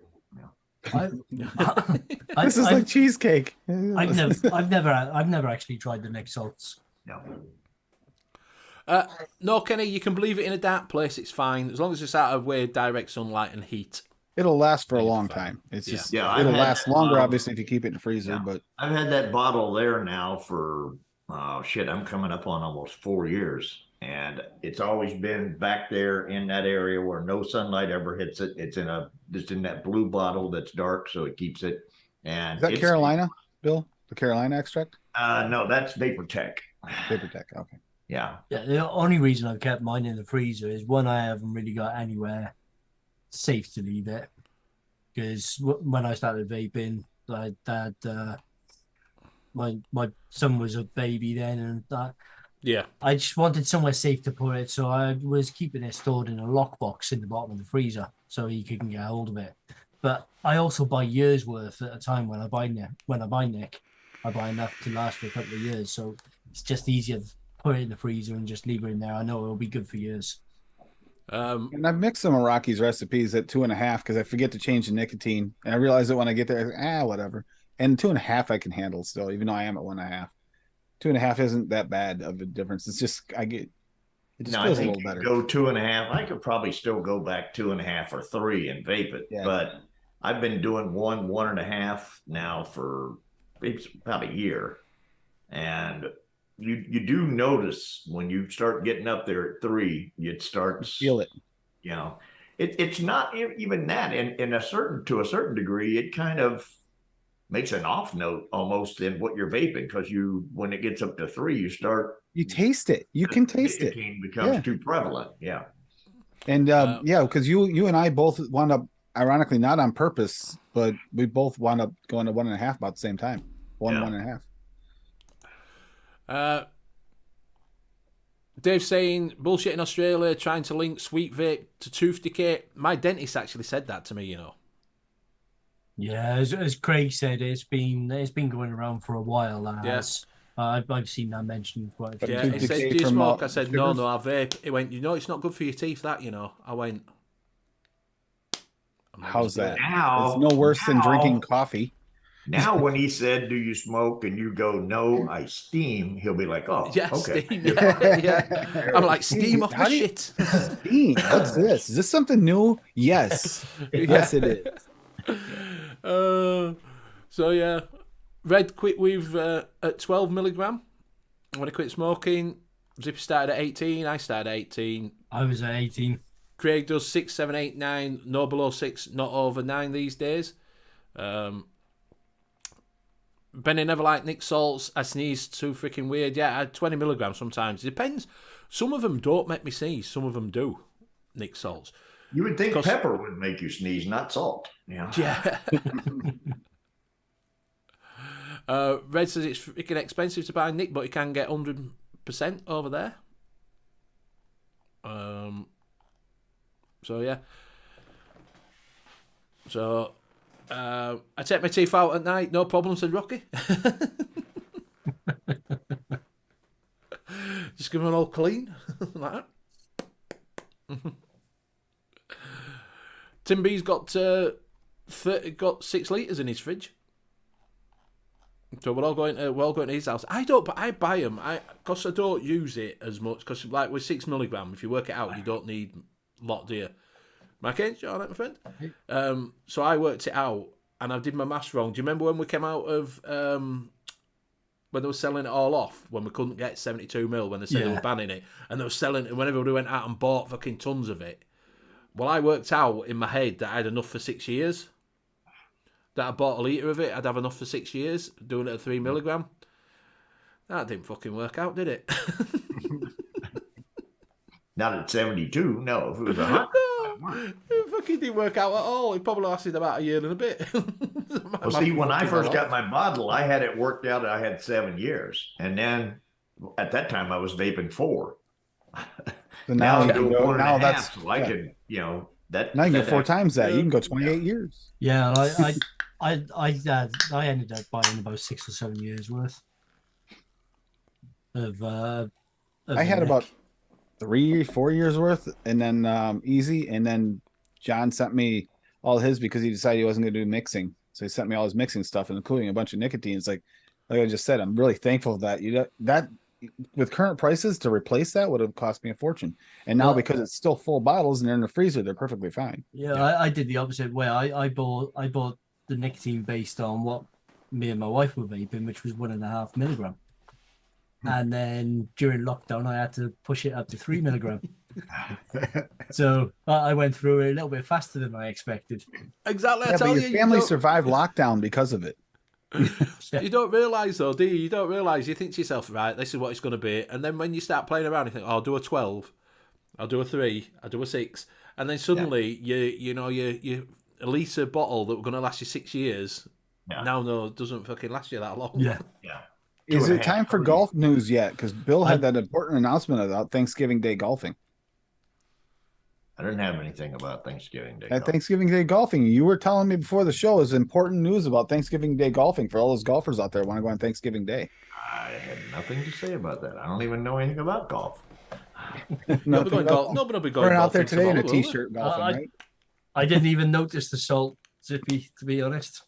This is like cheesecake. I've never actually tried the Nick salts. No. No, Kenny, you can leave it in a dark place. It's fine as long as it's out of way direct sunlight and heat. It'll last for a long time. It's just it'll last longer, obviously, if you keep it in the freezer. Yeah. But I've had that bottle there now for I'm coming up on almost 4 years. And it's always been back there in that area where no sunlight ever hits it. It's just in that blue bottle that's dark, so it keeps it. And is that Carolina, Bill? The Carolina extract? No, that's Vapor Tech. Vapor Tech. Okay. Yeah. Yeah, the only reason I've kept mine in the freezer is one, I haven't really got anywhere safe to leave it. Because when I started vaping, my son was a baby then, and that. Yeah. I just wanted somewhere safe to put it, so I was keeping it stored in a lockbox in the bottom of the freezer so he couldn't get hold of it. But I also buy years worth at a time when I buy Nick. I buy enough to last for a couple of years, so it's just easier to put it in the freezer and just leave it in there. I know it'll be good for years. And I've mixed some of Rocky's recipes at 2.5 because I forget to change the nicotine, and I realize that when I get there, whatever. And 2.5 I can handle still, even though I am at 1.5. 2.5 isn't that bad of a difference. It's just it just feels a little better. Go 2.5. I could probably still go back 2.5 or 3 and vape it, but I've been doing 1.5 now for about a year, and you do notice when you start getting up there at 3, it starts feel it. You know, it's not even that, and to a certain degree, it kind of makes an off note almost in what you're vaping, because when it gets up to 3, you taste it. You can taste it. Becomes too prevalent. Yeah. And because you and I both wound up, ironically, not on purpose, but we both wound up going to 1.5 about the same time. 1.5. Dave saying bullshit in Australia, trying to link sweet vape to tooth decay. My dentist actually said that to me, you know. Yeah, as Craig said, it's been going around for a while. Yes, I've seen that mentioned quite a few he times. said, "Do you smoke?" I said, "No, I vape." He went, "It's not good for your teeth, that, you know." I went, "How's that?" Now it's no worse than drinking coffee. Now, when he said, "Do you smoke?" and you go, "No, I steam," he'll be like, "Oh, yeah, okay." Steam, yeah. I'm like, steam off my shit. Steam? What's this? Is this something new? Yes, yes, it is. So yeah, Red quit with at 12 milligram. When I quit smoking, Zippy started at 18. I started at 18. I was at 18. Craig does 6, 7, 8, 9. No below 6, not over 9 these days. Benny never liked Nick salts. I sneeze too freaking weird. Yeah, I had 20 milligrams sometimes. It depends. Some of them don't make me sneeze. Some of them do. Nick salts. You would think pepper would make you sneeze, not salt. Yeah. Red says it's freaking expensive to buy Nick, but you can get 100% over there. So yeah. So I take my teeth out at night, no problem, said Rocky. Just give them all clean like that. Tim B's got 6 litres in his fridge. So we're all going to his house. I buy them. Because I don't use it as much. Because like with 6 milligram, if you work it out, you don't need a lot, do you? Mark, you all right, my friend? So I worked it out, and I did my maths wrong. Do you remember when we came out of when they were selling it all off, when we couldn't get 72 ml, when they said they were banning it, and they were selling it, when everybody went out and bought fucking tons of it? Well, I worked out in my head that I had enough for 6 years. That I bought a litre of it, I'd have enough for 6 years, doing it at 3 milligram. That didn't fucking work out, did it? Not at 72, no. If it was 100, it fucking didn't work out at all. It probably lasted about a year and a bit. Well, see, when I first got my bottle, I had it worked out. I had 7 years, and then at that time I was vaping 4. So now now, I do 1 and now a that's half, so I could, that. now you can get 4 actually- times that. You can go 28 years. Yeah, I ended up buying about 6 or 7 years worth of I had Nick. about 3-4 years worth, and then easy, and then John sent me all his because he decided he wasn't going to do mixing. So he sent me all his mixing stuff, including a bunch of nicotine. It's like I just said, I'm really thankful that that with current prices to replace that would have cost me a fortune. And now Well, because it's still full bottles and they're in the freezer, they're perfectly fine. Yeah, I did the opposite way. I bought the nicotine based on what me and my wife were vaping, which was 1.5 milligram. And then during lockdown, I had to push it up to 3 milligram. So I went through it a little bit faster than I expected. Exactly. I Yeah, tell but you, your family don't- survived lockdown because of it. You don't realise though, do you? You don't realise. You think to yourself, right, this is what it's going to be. And then when you start playing around, you think, oh, I'll do a 12, I'll do a 3, I'll do a 6. And then suddenly, you a litre bottle that were going to last you 6 years, now doesn't fucking last you that long. Yeah. Is 2.5 it time for years. golf news yet? Because Bill had that important announcement about Thanksgiving Day golfing. I didn't have anything about Thanksgiving Day. At Thanksgiving Day golfing, you were telling me before the show is important news about Thanksgiving Day golfing for all those golfers out there who want to go on Thanksgiving Day. I had nothing to say about that. I don't even know anything about golf. Nobody will be going We're out there golfing today in a tomorrow, will t-shirt golfing, I- right? I didn't even notice the salt, Zippy, to be honest.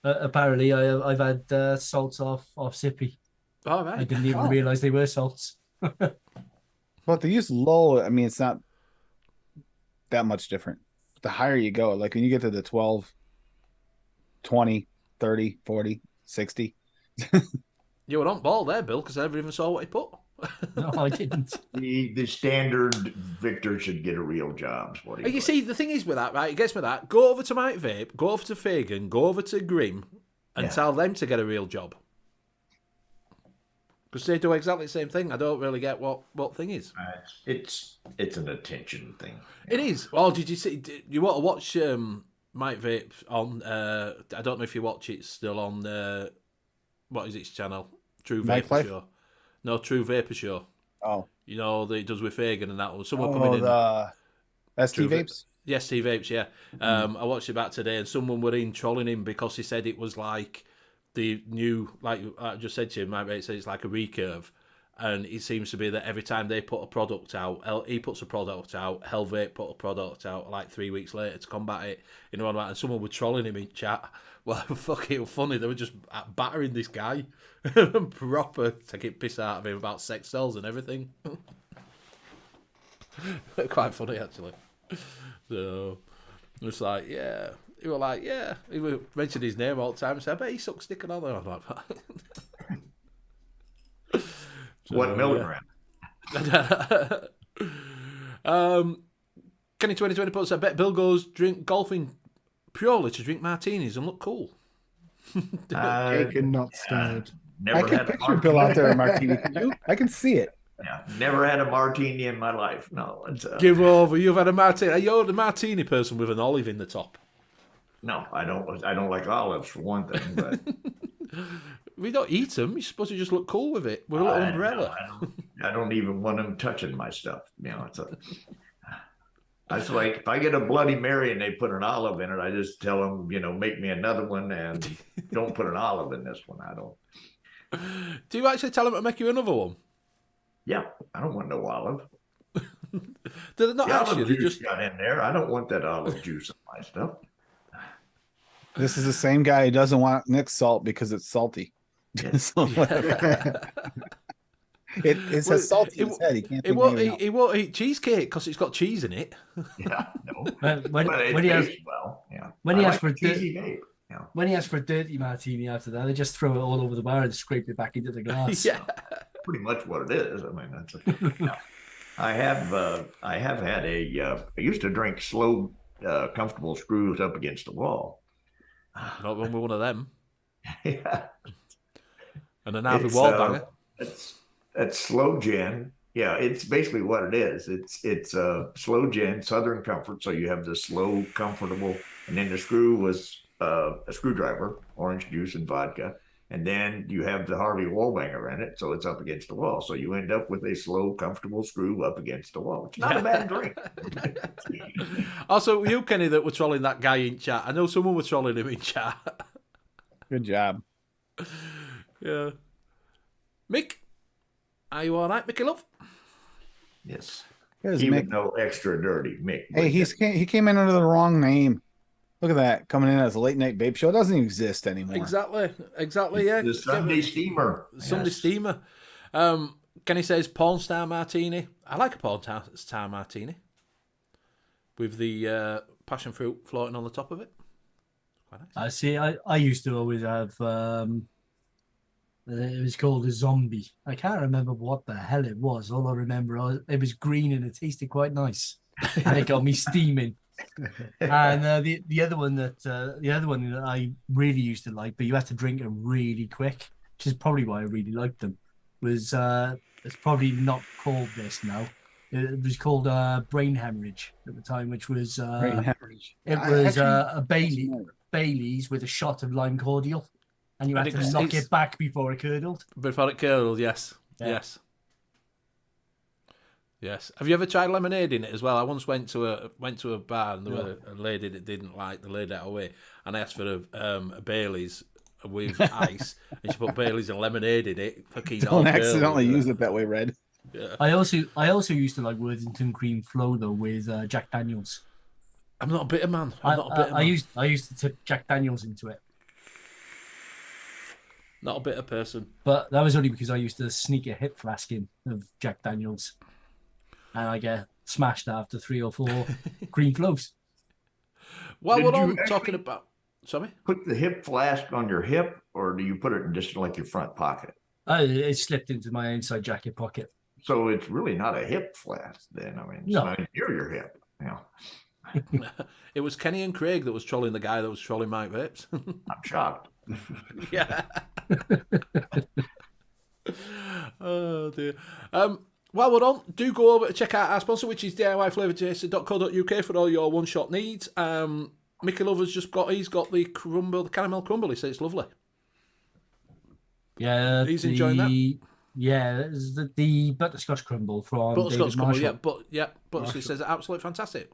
Apparently, I've had salts off Zippy. they? All I right. didn't even realize they were salts. But they use low. I mean, it's not that much different. The higher you go, like when you get to the 12, 20, 30, 40, 60. You were on ball there, Bill, because I never even saw what he put. No, I didn't. The standard Victor should get a real job. What You see, the thing is with that, right? It gets me that. Go over to Mike Vape, go over to Fagan, go over to Grim, and tell them to get a real job. Because they do exactly the same thing. I don't really get what thing is. It's an attention thing. It is. Oh, did you see? You want to watch Mike Vape on? I don't know if you watch it still on. What is its channel? True Mike Vapor Life? Show. No, True Vapor Show. Oh, You know that he does with Fagan and that one. Someone coming in. the ST True vapes. Yes, Steve Apes, yeah. I watched it back today, and someone were in trolling him because he said it was like the new, like I just said to you, Mike said it's like a recurve, and it seems to be that every time they put a product out, he puts a product out, Hellvape put a product out like 3 weeks later to combat it, and someone were trolling him in chat. Well, fucking funny, they were just battering this guy, proper taking piss out of him about sex cells and everything. Quite funny, actually. So it's like, yeah. He was like, yeah. He would mention his name all the time and say, I bet he sucks dick and all that. I'm like, What milligram? Kenny 2020 puts, I bet Bill goes drink golfing purely to drink martinis and look cool. Jake and not scared. Never I can had a picture Bill out there in martini. Can you? I can see it. Yeah, never had a martini in my life. No, it's Give over. You've had a martini. You're the martini person with an olive in the top. no. I don't like olives for one thing, but We don't eat them. You're supposed to just look cool with it, with a little umbrella. I don't even want them touching my stuff. You know, it's like if I get a Bloody Mary and they put an olive in it, I just tell them, you know, make me another one and don't put an olive in this one. I don't. Do you actually tell them to make you another one? Yeah, I don't want no olive. Do they not The actually? olive They juice just got in there. I don't want that olive juice in my stuff. This is the same guy who doesn't want Nick's salt because it's salty. So whatever. It says salty in his head. He can't think of anything else. he won't eat cheesecake because it's got cheese in it. Yeah, no. When he asks for cheesy vape. Yeah. when he asks for a dirty martini after that, they just throw it all over the bar and scrape it back into the glass. Yeah. Pretty much what it is. I mean, that's. Yeah. I have had I used to drink slow, comfortable screws up against the wall. Not one with one of them. Yeah. And an avid wall banger. It's slow gin. Yeah, it's basically what it is. It's slow gin, Southern Comfort. So you have the slow, comfortable, and then the screw was a screwdriver, orange juice, and vodka. And then you have the Harvey wall banger in it, so it's up against the wall. So you end up with a slow, comfortable screw up against the wall. It's not a bad drink. Also, you, Kenny, that were trolling that guy in chat. I know someone was trolling him in chat. Good job. Yeah. Mick, are you all right, Mickey love? Yes. Here's Even Mick. though extra dirty, Mick. Hey, he came in under the wrong name. Look at that, coming in as a late night vape show. It doesn't exist anymore. Exactly, yeah. The Sunday Steamer. Sunday Yes. Steamer. Kenny says porn star martini. I like a porn star martini with the passion fruit floating on the top of it. Quite nice. I see. I used to always have. It was called a zombie. I can't remember what the hell it was. All I remember, it was green and it tasted quite nice, and it got me steaming. And the other one that I really used to like, but you had to drink it really quick, which is probably why I really liked them. Was it's probably not called this now. It was called brain hemorrhage at the time, which was Brain hemorrhage. it was a Bailey's with a shot of lime cordial, and you had to knock it back before it curdled. Before it curdled, yes. Yeah. Yes. Have you ever tried lemonade in it as well? I once went to a bar and there was a lady that didn't like the lady out away, and I asked for a Bailey's with ice, and she put Bailey's and lemonade in it. Don't accidentally use it that way, Red. Yeah. I also used to like Worthington Cream Flow though with Jack Daniels. I'm not a bitter man. I used to tip Jack Daniels into it, not a bitter person. but that was only because I used to sneak a hip flask in of Jack Daniels, and I get smashed after 3 or 4 cream flows. Well, Did what you I'm actually- talking about. Sorry? Put the hip flask on your hip, or do you put it in just like your front pocket? It slipped into my inside jacket pocket. So it's really not a hip flask then. I mean, it's No. not near your hip. Yeah. It was Kenny and Craig that was trolling the guy that was trolling Mike Vapes. I'm shocked. Yeah. Oh dear. While we're on, do go over to check out our sponsor, which is DIYFlavortaster.co.uk for all your one-shot needs. Mickey Lover's he's got the caramel crumble. He says it's lovely. Yeah, He's enjoying that. Yeah, it's the butterscotch crumble from Butterscotch David crumble, Marshall. Butterscotch Marshall. says absolutely fantastic.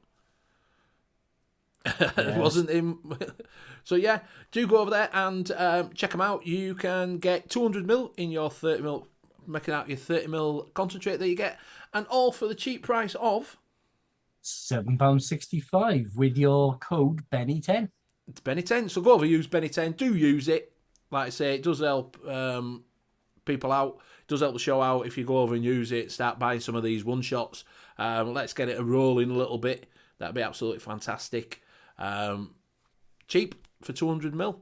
It wasn't him. So yeah, do go over there and check them out. You can get 200ml in your 30ml, making out your 30ml concentrate that you get, and all for the cheap price of £7.65 with your code Benny10. it's Benny 10. So go over, use Benny 10. Do use it. Like I say, it does help people out. It does help the show out if you go over and use it. Start buying some of these one shots. Let's get it rolling a little bit. That'd be absolutely fantastic. Cheap for 200ml.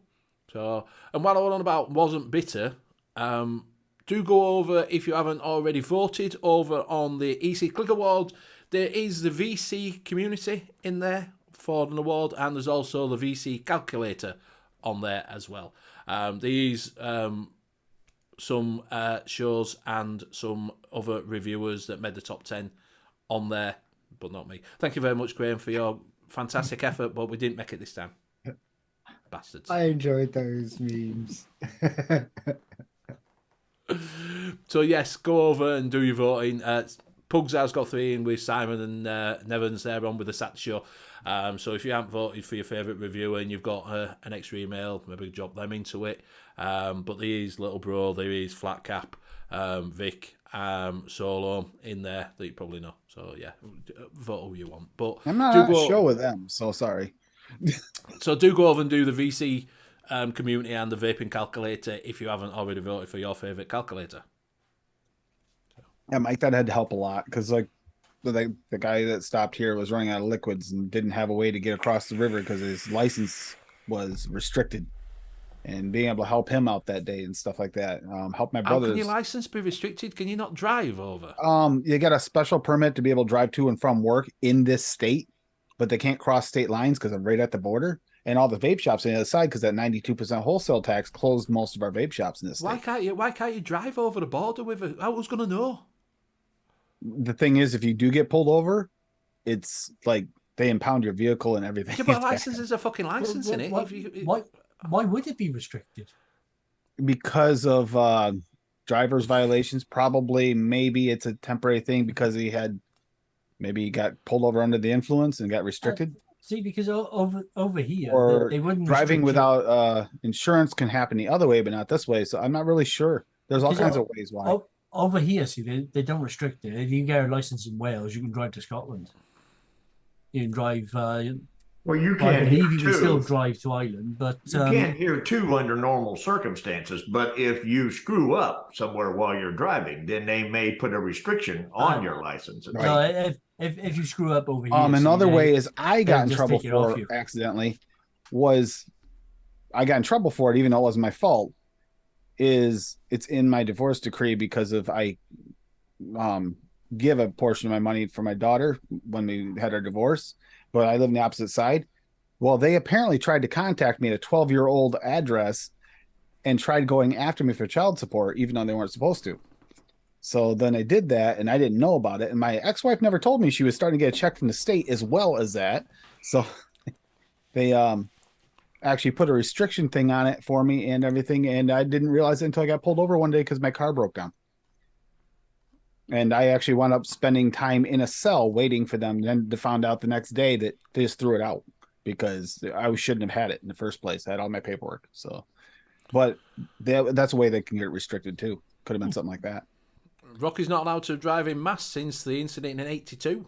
So, and while I was on about wasn't bitter, do go over if you haven't already voted over on the EC-Click Award. There is the VC community in there for an award, and there's also the VC calculator on there as well. These some shows and some other reviewers that made the top 10 on there, but not me. Thank you very much, Graham, for your fantastic effort, but we didn't make it this time. Bastards. I enjoyed those memes. So yes, go over and do your voting. Pugs has got 3 in with Simon and Nevans there on with the Sat Show. So if you haven't voted for your favourite reviewer and you've got an extra email, maybe drop them into it. But there is Little Bro, there is Flat Cap, Vic, Solo in there that you probably know. So yeah, vote who you want. But I'm not on a show with them, so sorry. So do go over and do the VC community and the vaping calculator if you haven't already voted for your favourite calculator. Yeah, Mike, that had to help a lot because like the guy that stopped here was running out of liquids and didn't have a way to get across the river because his license was restricted. And being able to help him out that day and stuff like that. Help my brothers. How can your license be restricted? Can you not drive over? You got a special permit to be able to drive to and from work in this state, but they can't cross state lines because I'm right at the border. And all the vape shops on the other side, because that 92% wholesale tax closed most of our vape shops in this state. Why can't you drive over the border with it? Who's going to know? The thing is, if you do get pulled over, it's like they impound your vehicle and everything. Yeah, but a license is a fucking license, isn't it? Why would it be restricted? Because of driver's violations. Probably, maybe it's a temporary thing because he got pulled over under the influence and got restricted. See, because over here, or they wouldn't driving restrict you. without insurance can happen the other way, but not this way. So I'm not really sure. There's all kinds of ways why. Over here, see, they don't restrict it. If you get a license in Wales, you can drive to Scotland. You can drive. Well, you I can believe here you can too. still drive to Ireland, but You can here too under normal circumstances. But if you screw up somewhere while you're driving, then they may put a restriction on your license. Right. no, if you screw up over here, Another way is I got in just trouble take it off for you. accidentally was I got in trouble for it, even though it wasn't my fault. It's in my divorce decree because of I give a portion of my money for my daughter when we had our divorce, but I live on the opposite side. Well, they apparently tried to contact me at a 12-year-old address and tried going after me for child support, even though they weren't supposed to. So then I did that, and I didn't know about it. And my ex-wife never told me she was starting to get a check from the state as well as that. So they actually put a restriction thing on it for me and everything. And I didn't realize it until I got pulled over one day because my car broke down. And I actually wound up spending time in a cell waiting for them. Then to found out the next day that they just threw it out because I shouldn't have had it in the first place. I had all my paperwork. So, but that's a way they can get restricted too. Could have been something like that. Rocky's not allowed to drive in mass since the incident in '82.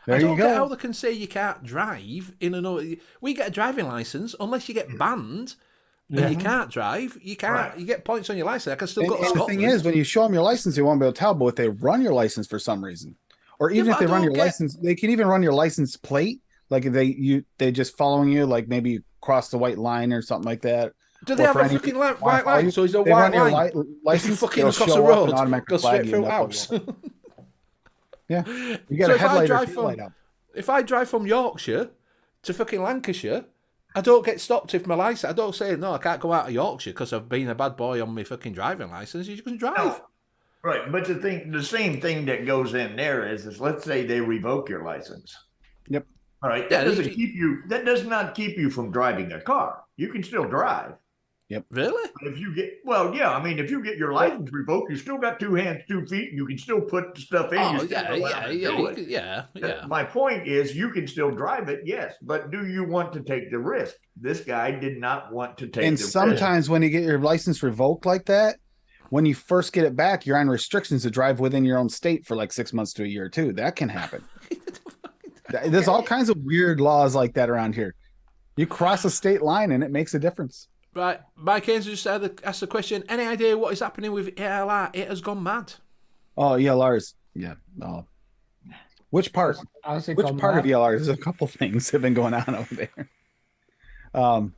There I don't you get go. how they can say you can't drive in another. We get a driving license unless you get banned and you can't drive. You can't. Right. You get points on your license. I can still go to And the Scotland. thing is, when you show them your license, they won't be able to tell. But if they run your license for some reason, or even if but they I run don't your get- license, they can even run your license plate. Like if they just following you, like maybe you cross the white line or something like that. Do they Or have for a any- fucking wanna white follow line? you, So is there a they white run your line? license, You fucking they'll across show the up road, and automatically go flag straight you, through and the that's what house. you want. Yeah, you got So a if I headlight or drive tail from- light up. If I drive from Yorkshire to fucking Lancashire, I don't get stopped if my license. I don't say no. I can't go out of Yorkshire because I've been a bad boy on my fucking driving license. You can drive. No. Right, but the same thing that goes in there is let's say they revoke your license. Yep. All right, Yeah, that doesn't keep you. That does not keep you from driving a car. You can still drive. Really? But if you get, well, yeah, I mean, if you get your license revoked, you still got 2 hands, 2 feet, and you can still put the stuff in. Oh You're still allowed to do it. yeah. My point is, you can still drive it, yes, but do you want to take the risk? This guy did not want to take And the risk. sometimes when you get your license revoked like that, when you first get it back, you're on restrictions to drive within your own state for like 6 months to a year too. That can happen. There's all kinds of weird laws like that around here. You cross a state line and it makes a difference. Right, Mike Haynes just asked the question. Any idea what is happening with ALR? It has gone mad. Oh, ELRs. Yeah. Oh. Which part? How's it Which gone part of mad? ELRs? There's a couple things have been going on over there. A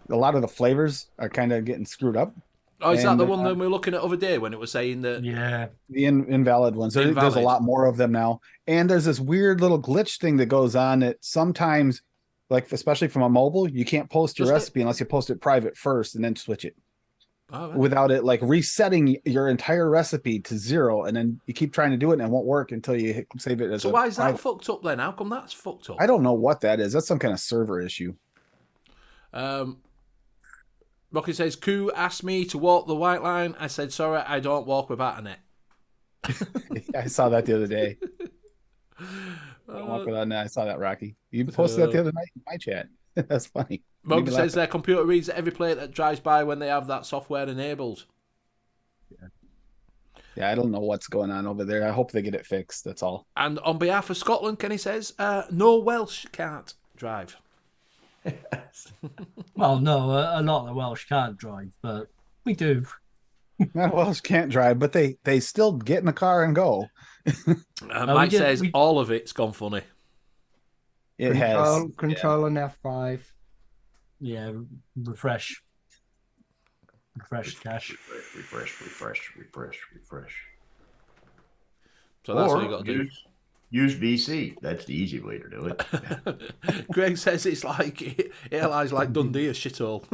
lot of the flavors are kind of getting screwed up. Oh, is that And, the one that we were looking at other day when it was saying that? yeah, The invalid ones. There's a Invalid. lot more of them now. And there's this weird little glitch thing that goes on that sometimes, like especially from a mobile, you can't post your Just recipe unless you post it private first and then switch it Oh, right. without it like resetting your entire recipe to 0. And then you keep trying to do it and it won't work until you save it as So a why is that private. fucked up then? How come that's fucked up? I don't know what that is. That's some kind of server issue. Rocky says, Koo asked me to walk the white line. I said, sorry, I don't walk without a net. I saw that the other day. I saw that, Rocky. You posted that the other night in my chat. That's funny. Rocky says their computer reads every plate that drives by when they have that software enabled. Yeah, I don't know what's going on over there. I hope they get it fixed. That's all. And on behalf of Scotland, Kenny says, no Welsh can't drive. Well, no, a lot of the Welsh can't drive, but we do. Not Welsh can't drive, but they still get in the car and go. Mike says all of it's gone funny. It has. Control and F5. Yeah, refresh. Refresh cache. Refresh. So that's what you got to do. Use VC. That's the easy way to do it. Greg says it's like airlines like Dundee, a shithole.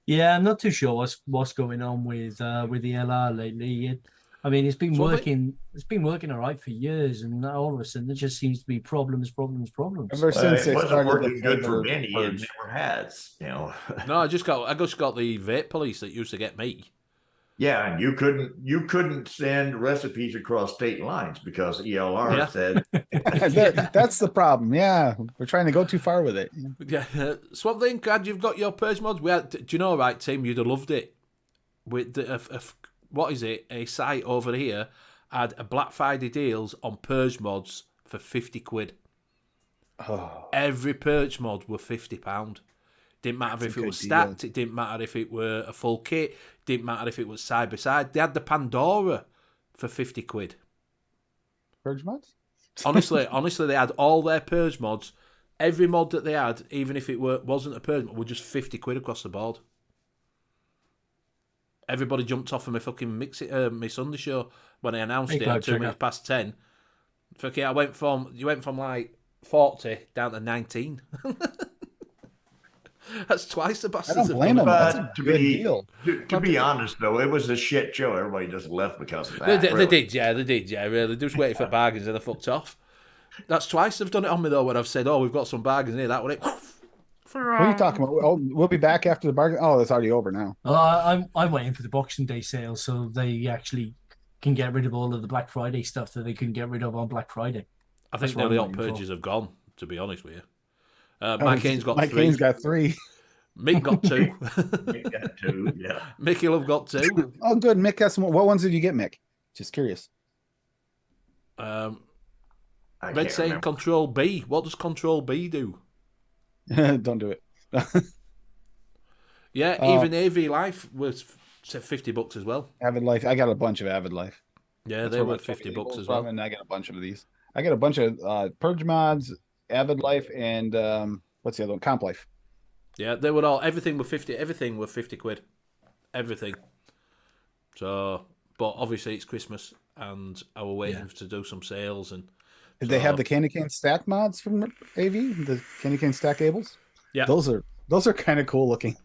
Yeah, I'm not too sure what's going on with the LR lately. I mean, it's been working. It's been working all right for years, and all of a sudden there just seems to be problems. Ever since it it wasn't working started good for Benny, it never has. You know. No, I just got the vape police that used to get me. Yeah, and you couldn't send recipes across state lines because ELR said that's the problem. Yeah, we're trying to go too far with it. Yeah, Swamp Thing, glad you've got your purge mods. Do you know, right, Tim? You'd have loved it. With what is it? A site over here had a Black Friday deals on purge mods for £50. Oh. Every purge mod were £50. Didn't matter if it was stacked. It didn't matter if it were a full kit. Didn't matter if it was side by side. They had the Pandora for £50. Purge mods? Honestly, they had all their purge mods. Every mod that they had, even if it wasn't a purge mod, were just £50 across the board. Everybody jumped off of my fucking my Sunday show when I announced it at 2 minutes past 10. Fucking, you went from like 40 down to 19. That's twice the bastards. I don't blame them. That's a good deal. To be honest, though, it was a shit show. Everybody just left because of that. They did, yeah, really. They just waited for bargains and they fucked off. That's twice they've done it on me, though, when I've said, we've got some bargains here. That was it. What are you talking about? Oh, we'll be back after the bargain. Oh, that's already over now. I'm waiting for the Boxing Day sale so they actually can get rid of all of the Black Friday stuff that they couldn't get rid of on Black Friday. I think nearly all purges have gone, to be honest with you. Mike Kane's got 3. Mick got 2. Mick got 2, yeah. Mickey Love got 2. Oh, good. Mick got some. What ones did you get, Mick? Just curious. Red saying Control B. What does Control B do? Don't do it. Yeah, even AV Life was $50 as well. Avid Life. I got a bunch of Avid Life. Yeah, they were $50 as well. And I got a bunch of these. I got a bunch of Purge mods, Avid Life, and what's the other one? Comp Life. Yeah, they were all everything were £50. Everything. So, but obviously it's Christmas, and I was waiting to do some sales. And did they have the Candy Cane Stack mods from AV? The Candy Cane Stackables? Yeah, those are kind of cool looking.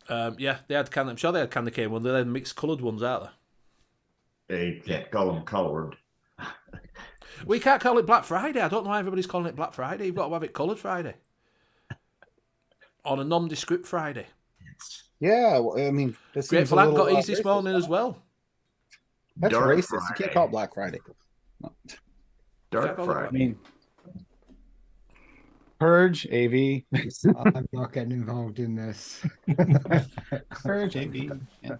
Yeah, they had I'm sure they had Candy Cane ones. They had mixed coloured ones, aren't they? They can't call them coloured. We can't call it Black Friday. I don't know why everybody's calling it Black Friday. You've got to have it coloured Friday. On a nondescript Friday. Yeah, well, I mean... Great Flag got easy this morning as well. That's Dark racist. Friday. You can't call it Black Friday. No. Dark Friday. I mean... Purge, AV. I'm not getting involved in this. Purge, AV. Yeah.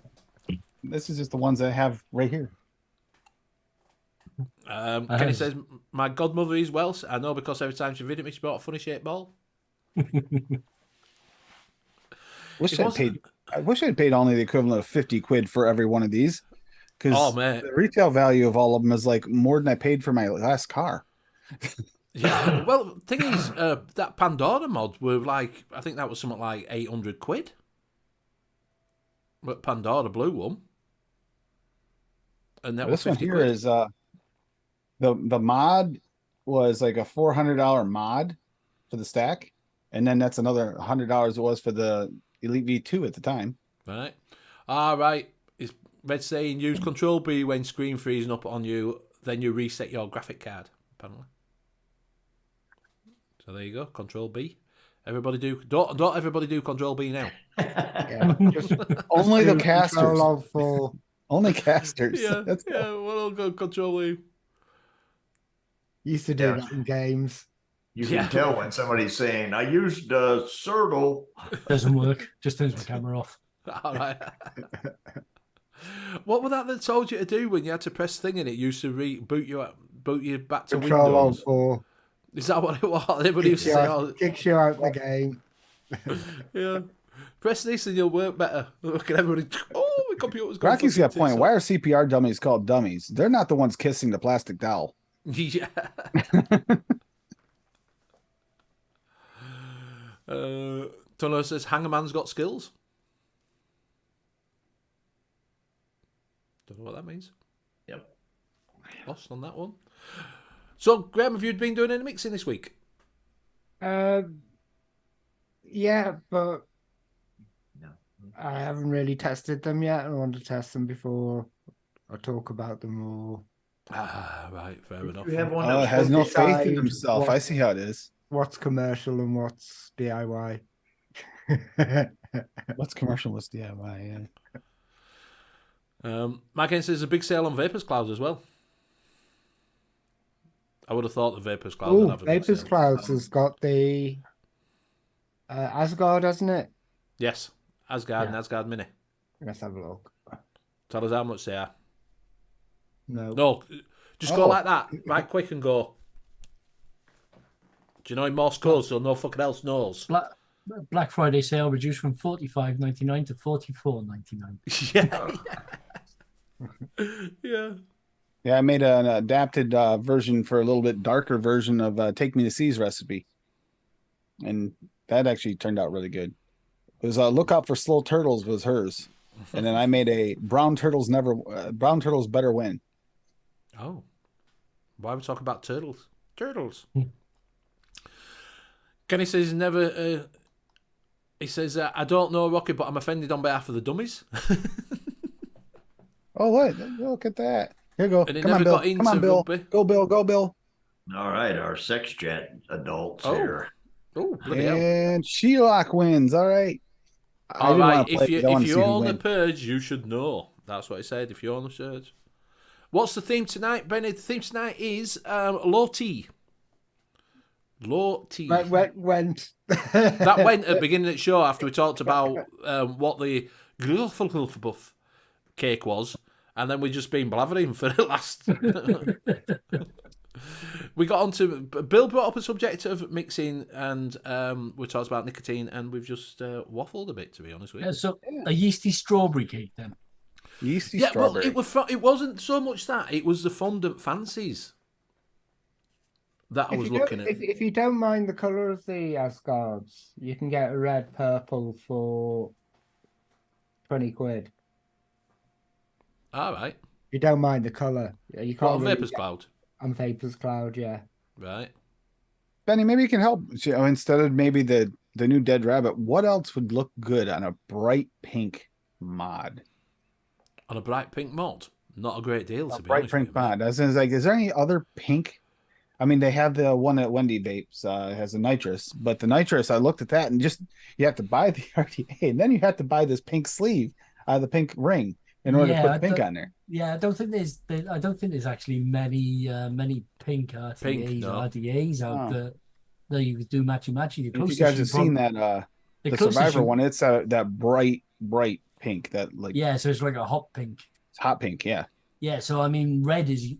This is just the ones I have right here. Kenny says, my godmother is Welsh. I know because every time she visited me, she brought a funny shaped ball. I wish I'd paid only the equivalent of £50 for every one of these. Because the retail value of all of them is like more than I paid for my last car. Yeah, well, the thing is, that Pandora mod were like, I think that was something like £800. But Pandora Blue one. And that this one here is the mod was like a $400 mod for the stack, and then that's another $100 it was for the Elite V2 at the time. Right. All right. Is Red saying use Control B when screen freezing up on you, then you reset your graphic card, apparently. So there you go, Control B. Everybody do. Don't everybody do Control B now. Yeah, just Only the do casters. Control-Alt-4. Only casters. Yeah, That's yeah. We'll all go Control E. Used to do Yeah. that in games. You Yeah. can tell when somebody's saying, I used Cirtle. Doesn't work. Just turns my camera off. All right. What was that told you to do when you had to press thing and it used to boot you back to Windows? Control-Alt-4. Is that what it was? Everybody used to say, "Oh, Kicks you out the game. yeah, press this and you'll work better." Look at everybody. Oh, my computer's going. Rocky's got a point. Why are CPR dummies called dummies? They're not the ones kissing the plastic doll. Yeah. Tono says, "Hangerman's got skills." Don't know what that means. Yep. Lost on that one. So, Graham, have you been doing any mixing this week? Yeah, but No. I haven't really tested them yet. I want to test them before I talk about them more. Ah, right, fair enough. You have one Oh, that has no faith in decide himself. what- I see how it is. What's commercial and what's DIY? What's commercial? What's DIY? Yeah. Mike Haynes says there's a big sale on Vapors Clouds as well. I would have thought the Vapors Cloud would Oh, have a big Vapors sale. Clouds has got the Asgard, hasn't it? Yes, Asgard and Yeah. Asgard Mini. Let's have a look. Tell us how much they are. No. No, just go Oh. like that, right quick and go. Do you know in Morse code so no fucking else knows? Black Friday sale reduced from $45.99 to $44.99. Yeah. Yeah. Yeah, I made an adapted version for a little bit darker version of Take Me to Sea's recipe. And that actually turned out really good. It was Look Out for Slow Turtles was hers. And then I made a Brown Turtles Better Win. Oh. Why are we talking about turtles? Turtles. Kenny says he's never... he says, I don't know, Rocky, but I'm offended on behalf of the dummies. Oh, what? Look at that. Here you go. And it Come on, never Bill. got into Come on, Bill. rugby. Go, Bill. Go, Bill. All right, our sex chat adults Oh. here. Oh, bloody hell. And Shelock wins. All right. I All didn't wanna right, play if it 'cause I wanna you see who own the win. purge, you should know. That's what he said. If you own the purge, what's the theme tonight, Benny? The theme tonight is low T. Low T. Went. That went at the beginning of the show after we talked about what the gugulhupf cake was, and then we've just been blathering for the last. We got on to Bill brought up a subject of mixing, and we talked about nicotine, and we've just waffled a bit, to be honest with you. Yeah, so a yeasty strawberry cake then. Yeasty Yeah, well, strawberry. it wasn't so much that; it was the fondant fancies that I was looking at. If you don't mind the colour of the Asgards, you can get a red purple for 20 quid. All right, You don't mind the colour. You what can't on really Vapors get- Cloud? on Vapors Cloud, yeah. Right. Benny, maybe you can help. So instead of maybe the new Dead Rabbit, what else would look good on a bright pink mod? On a bright pink mod, not a great deal A to be bright honest. with pink you, mate. mod. As in, like, is there any other pink? I mean, they have the one at Wendy Vapes has a nitrous, but the nitrous, I looked at that and just you have to buy the RTA, and then you have to buy this pink sleeve, the pink ring, in order to put the pink on there. Yeah, I don't think there's actually many pink RTAs Pink, no. RDAs out Oh. there that you could do matchy. If you guys have seen that, the Survivor one, it's that bright pink, that like Yeah, so it's like a hot pink. hot pink. Yeah. Yeah, so I mean, red isn't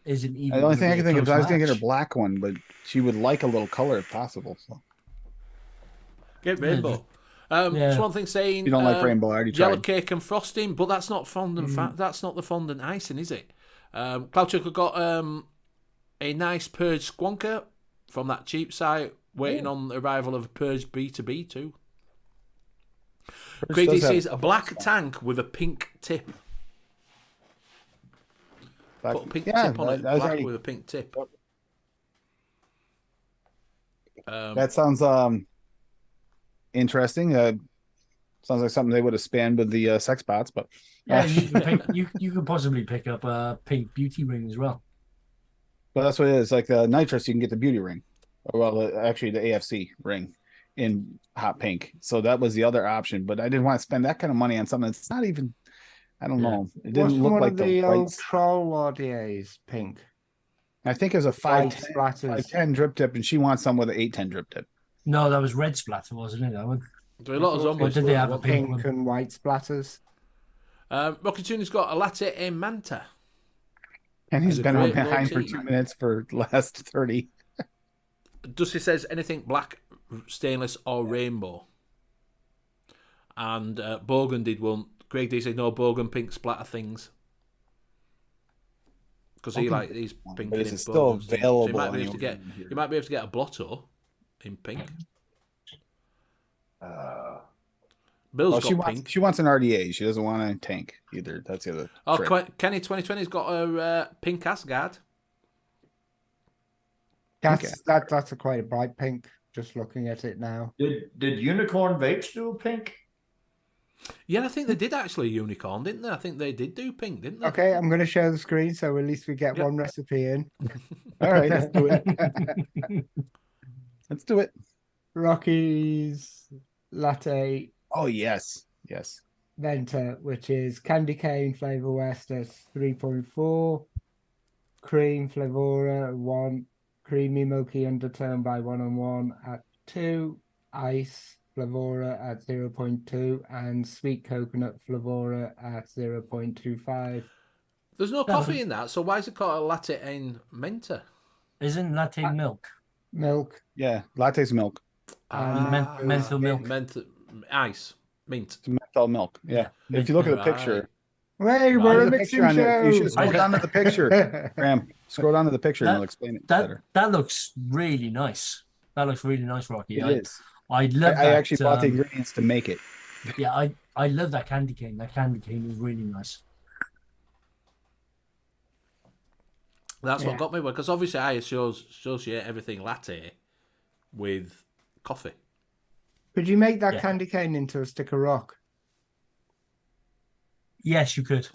even. The only thing I can think of is I was gonna get her black one, but she would like a little color if possible. So Get rainbow. Yeah. There's one thing saying you don't like rainbow, I already yellow tried. cake and frosting, but that's not fondant. That's not the fondant icing, is it? Cloud Chuckle got a nice purge squonker from that cheap site, waiting on the arrival of purge B2B too. Grady says a black tank with a pink tip. Put a pink tip on it. that was Black already- with a pink tip. that sounds interesting. Sounds like something they would have spanned with the sex bots, but Yeah, you could possibly pick up a pink beauty ring as well. but that's what it is. Like the nitrous, you can get the beauty ring. Well, actually, the AFC ring. in hot pink. So that was the other option, but I didn't want to spend that kind of money on something that's not even. I don't know. It didn't What's look one like of the the right. old troll RDAs? Pink. I think it was a White 510, splatters. 510 drip tip, and she wants some with an 810 drip tip. No, that was red splatter, wasn't it? That one. Do a lot of zombies. did they have a pink Pink one? and white splatters. Rocky Tuni's got a latte in Manta. And he's With a been on great behind for goatee. 2 minutes for the last 30. Dusty says anything black, stainless, or rainbow. And Bogan did one. Greg D said no Bogan pink splatter things. Because he's pink. But in it's still Bogan's thing. available. So you might be able to anywhere get. in here. You might be able to get a blotto in pink. Bill's Oh, got pink. she wants an RDA. She doesn't want a tank either. That's the other. Oh, trick. Kenny 2020's got a pink Asgard. That's a quite a bright pink. Just looking at it now. Did Unicorn Vapes do a pink? Yeah, I think they did actually Unicorn, didn't they? I think they did do pink, didn't they? Okay, I'm going to share the screen so at least we get Yep. one recipe in. All right, let's do it. Let's do it. Rocky's latte Oh yes, yes. Venta, which is candy cane flavor west at 3.4, cream flavora 1, creamy milky undertone by 1-on-1 at 2, ice flavora at 0.2, and sweet coconut flavora at 0.25. There's no coffee in that, so why is it called a latte in Menta? Isn't latte milk? Milk. Yeah, latte's milk. Menthol milk. Ice. Mint. It's menthol milk. Yeah. If you look at the picture, Hey, Right. we're a there's a mixing picture on there. You show. should scroll down to the picture. Graham, scroll down to the picture and it'll explain it better. That looks really nice. That looks really nice, Rocky. It is. I love that. I actually bought the ingredients to make it. Yeah, I love that candy cane. That candy cane is really nice. That's what got me, because obviously I associate everything latte with coffee. Could you make that Yeah. candy cane into a stick of rock? Yes, you could.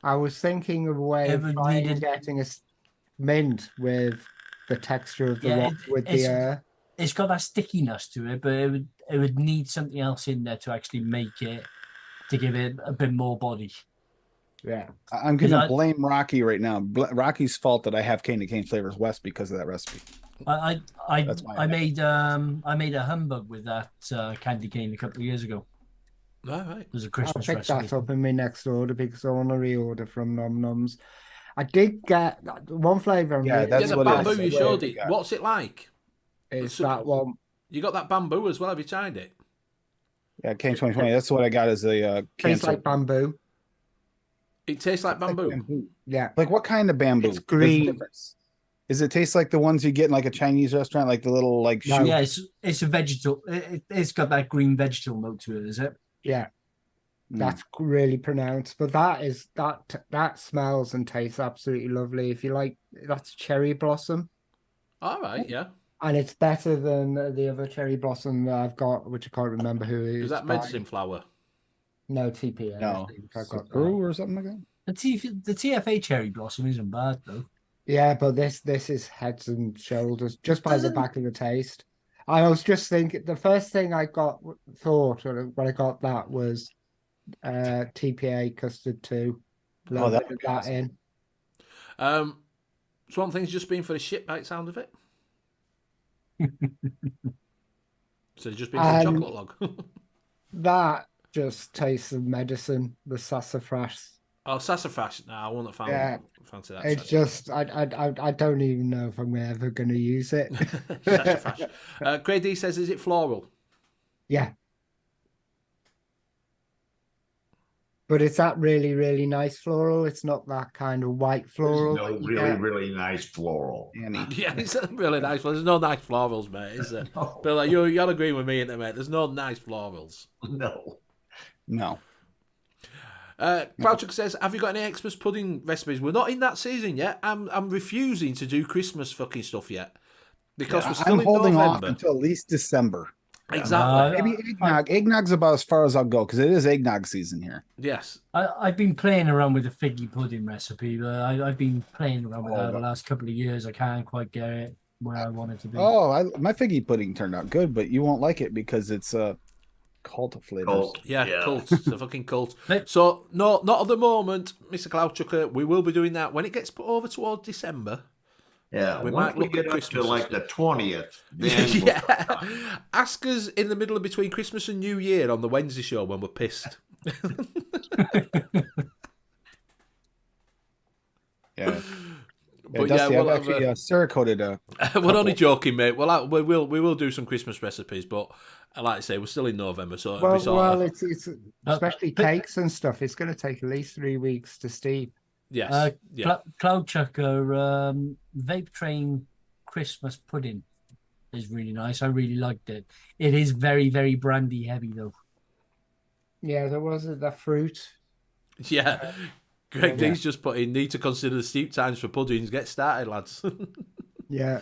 I was thinking of a way of Ever trying needed- getting a mint with the texture of the Yeah, rock with the it's- air. It's got that stickiness to it, but it would need something else in there to actually make it, to give it a bit more body. Yeah. I'm going to I- blame Rocky right now. Rocky's fault that I have candy cane flavors west because of that recipe. That's why I made a humbug with that candy cane a couple of years ago. All right. It was a I'll Christmas pick recipe. that up in my next order because I want to reorder from Nom Noms. I did get one flavour. I'm Yeah, really that's the what it bamboo is. you That's showed what it. we got. What's it like? It's that one. You got that bamboo as well. Have you tried it? Yeah, Cane 2020. That's what I got as a Tastes cancer. like bamboo. It tastes like bamboo. Yeah. Like what kind of bamboo? It's What's the green. difference? Does it taste like the ones you get in like a Chinese restaurant, like the little like No. shoe? Yeah, it's a vegetable. It's got that green vegetable note to it, is it? Yeah. Mm. That's really pronounced. But that smells and tastes absolutely lovely. If you like, that's cherry blossom. All right, yeah. And it's better than the other cherry blossom that I've got, which I can't remember who it is. Is that by. medicine flower? No, TPA. No, I think I got that. Sakura or something like that. The TFA cherry blossom isn't bad though. Yeah, but this is heads and shoulders just by the Doesn't- back of the taste. I was just thinking the first thing I thought when I got that was TPA custard too. A little that bit would of be that awesome. in. Swamp Thing's just been for the shit by the sound of it. So it's just been for the chocolate log. That just tastes of medicine. The sassafras. Oh, sassafras. No, I wouldn't have Yeah. fancy that. It's just I don't even know if I'm ever going to use it. sassafras. Craig D says, is it floral? Yeah. But it's that really, really nice floral. It's not that kind of white floral. No, that you really, get. really nice floral. Annie. Yeah, it's really nice. There's no nice florals, mate, is there? No. Bill, you'll agree with me, isn't it, mate? There's no nice florals. No. No. Cloudchuck says, have you got any Xmas pudding recipes? We're not in that season yet. I'm refusing to do Christmas fucking stuff yet. Because we're still I'm in holding off November. until at least December. Exactly. Maybe eggnog. Eggnog's about as far as I'll go because it is eggnog season here. Yes. I've been playing around with the figgy pudding recipe, but I've been playing around with that the last couple of years. I can't quite get it where I want it to be. Oh, my figgy pudding turned out good, but you won't like it because it's cult flavors. Cult. Yeah, cult. It's a fucking cult. But- So, no, not at the moment, Mr. Cloudchucker. We will be doing that when it gets put over towards December. Yeah, We once might we look get at up Christmas to like and the 20th, then we'll yeah. Ask us in the middle of between Christmas and New Year on the Wednesday show when we're pissed. Yeah. But Dusty, yeah, I've we'll actually have, cerakoted a we're only joking, mate. We will do some Christmas recipes, but like I say, we're still in November, so it'll be sort of, it's especially cakes and stuff. It's going to take at least 3 weeks to steep. yes, yeah. Cloud Chucker Vape Train Christmas pudding is really nice. I really liked it. It is very, very brandy heavy though. Yeah, there was the fruit. Yeah. Greg D's just put in, need to consider the steep times for puddings. Get started, lads. Yeah.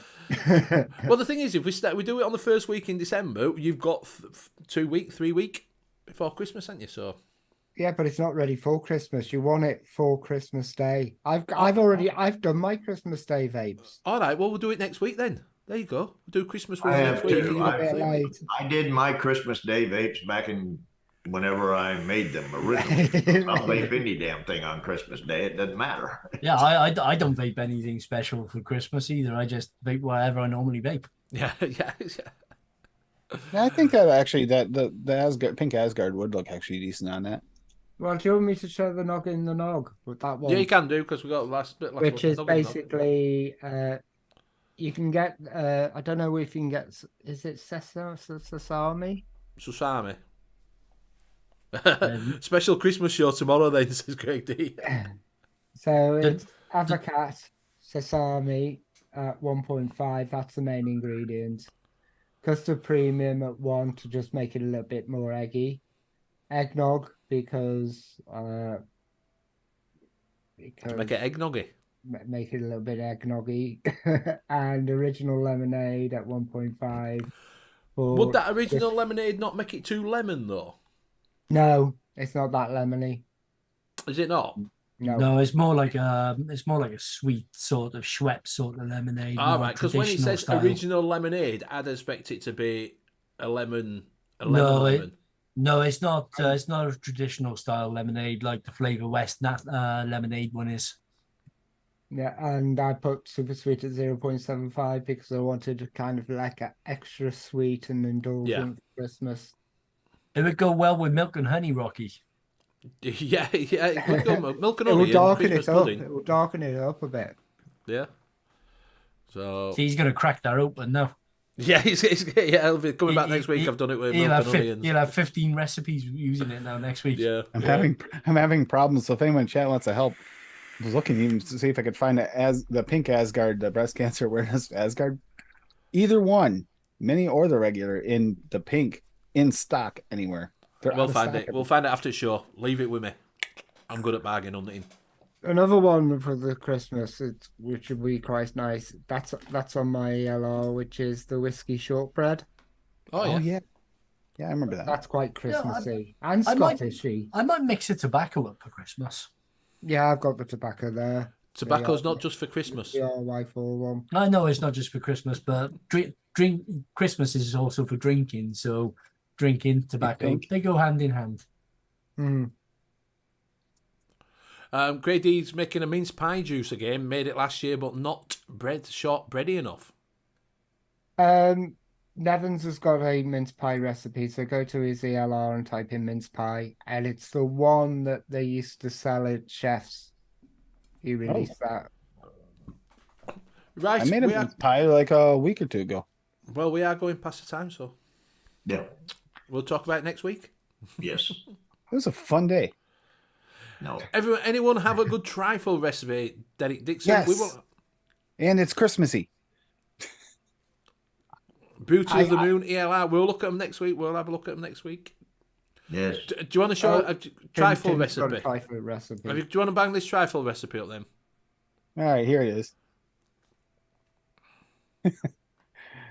Well, the thing is, if we do it on the first week in December, you've got 3 week before Christmas, haven't you? So Yeah, but it's not ready for Christmas. You want it for Christmas Day. I've done my Christmas Day vapes. all right, well, we'll do it next week then. There you go. We'll do Christmas I next have week. too. You got 3 Late. weeks. I did my Christmas Day vapes back in whenever I made them originally. I'll vape any damn thing on Christmas Day. It doesn't matter. Yeah, I don't vape anything special for Christmas either. I just vape whatever I normally vape. Yeah. I think that actually the Asgard, pink Asgard would look actually decent on that. Well, do you want me to show the nog in the nog with that one? Yeah, you can do because we got last bit. Which is basically, you can get. I don't know if you can get. Is it sesame? Susami. Special Christmas show tomorrow then, says Greg D. So it's avocado, sesame at 1.5. That's the main ingredient. Custard premium at 1 to just make it a little bit more eggy. Eggnog because Make it eggnoggy. make it a little bit eggnoggy. And original lemonade at 1.5. Would that original lemonade not make it too lemon though? No, it's not that lemony. Is it not? No, it's more like a sweet sort of Schweppes sort of lemonade. All more right, because when it traditional says style. original lemonade, I'd expect it to be a lemon. No, lemon. No, it's not. It's not a traditional style lemonade like the Flavor West lemonade one is. Yeah, and I put super sweet at 0.75 because I wanted kind of like an extra sweet and indulgent for Christmas. It would go well with milk and honey, Rocky. Yeah. It would go milk and It will honey and darken Christmas it up. pudding. It will darken it up a bit. Yeah. So See, he's going to crack that open now. yeah, he'll be coming back next week. I've done it with milk and honey. He'll have 15 recipes using it now next week. Yeah, I'm having problems. So if anyone in chat wants to help, I was looking even to see if I could find the pink Asgard, the breast cancer awareness Asgard. Either one, mini or the regular, in the pink in stock anywhere. We'll find it. We'll find it after the show. Leave it with me. I'm good at bargain hunting. Another one for the Christmas, which would be quite nice. That's on my LR, which is the whiskey shortbread. Oh yeah. Yeah, I remember that. That's quite Christmassy and I might- Scottishy. I might mix the tobacco up for Christmas. Yeah, I've got the tobacco there. Tobacco's not just for Christmas. The RY4 one. I know it's not just for Christmas, but drink Christmas is also for drinking. So drinking, tobacco, they go hand in hand. Mm. Grey D's making a mince pie juice again. Made it last year, but not shortbready enough. Nevins has got a mince pie recipe, so go to his ELR and type in mince pie, and it's the one that they used to sell at Chef's. He released that. Right, I made a mince pie like a week or two ago. Well, we are going past the time, so Yeah. we'll talk about it next week. Yes. It was a fun day. No. Anyone have a good trifle recipe, Derek Dixon? Yes. And it's Christmassy. Beauty of the Moon, ELR. We'll look at them next week. We'll have a look at them next week. Yes. Do you want to show a trifle Tim's got a recipe? trifle recipe. Do you want to bang this trifle recipe up then? All right, here it is.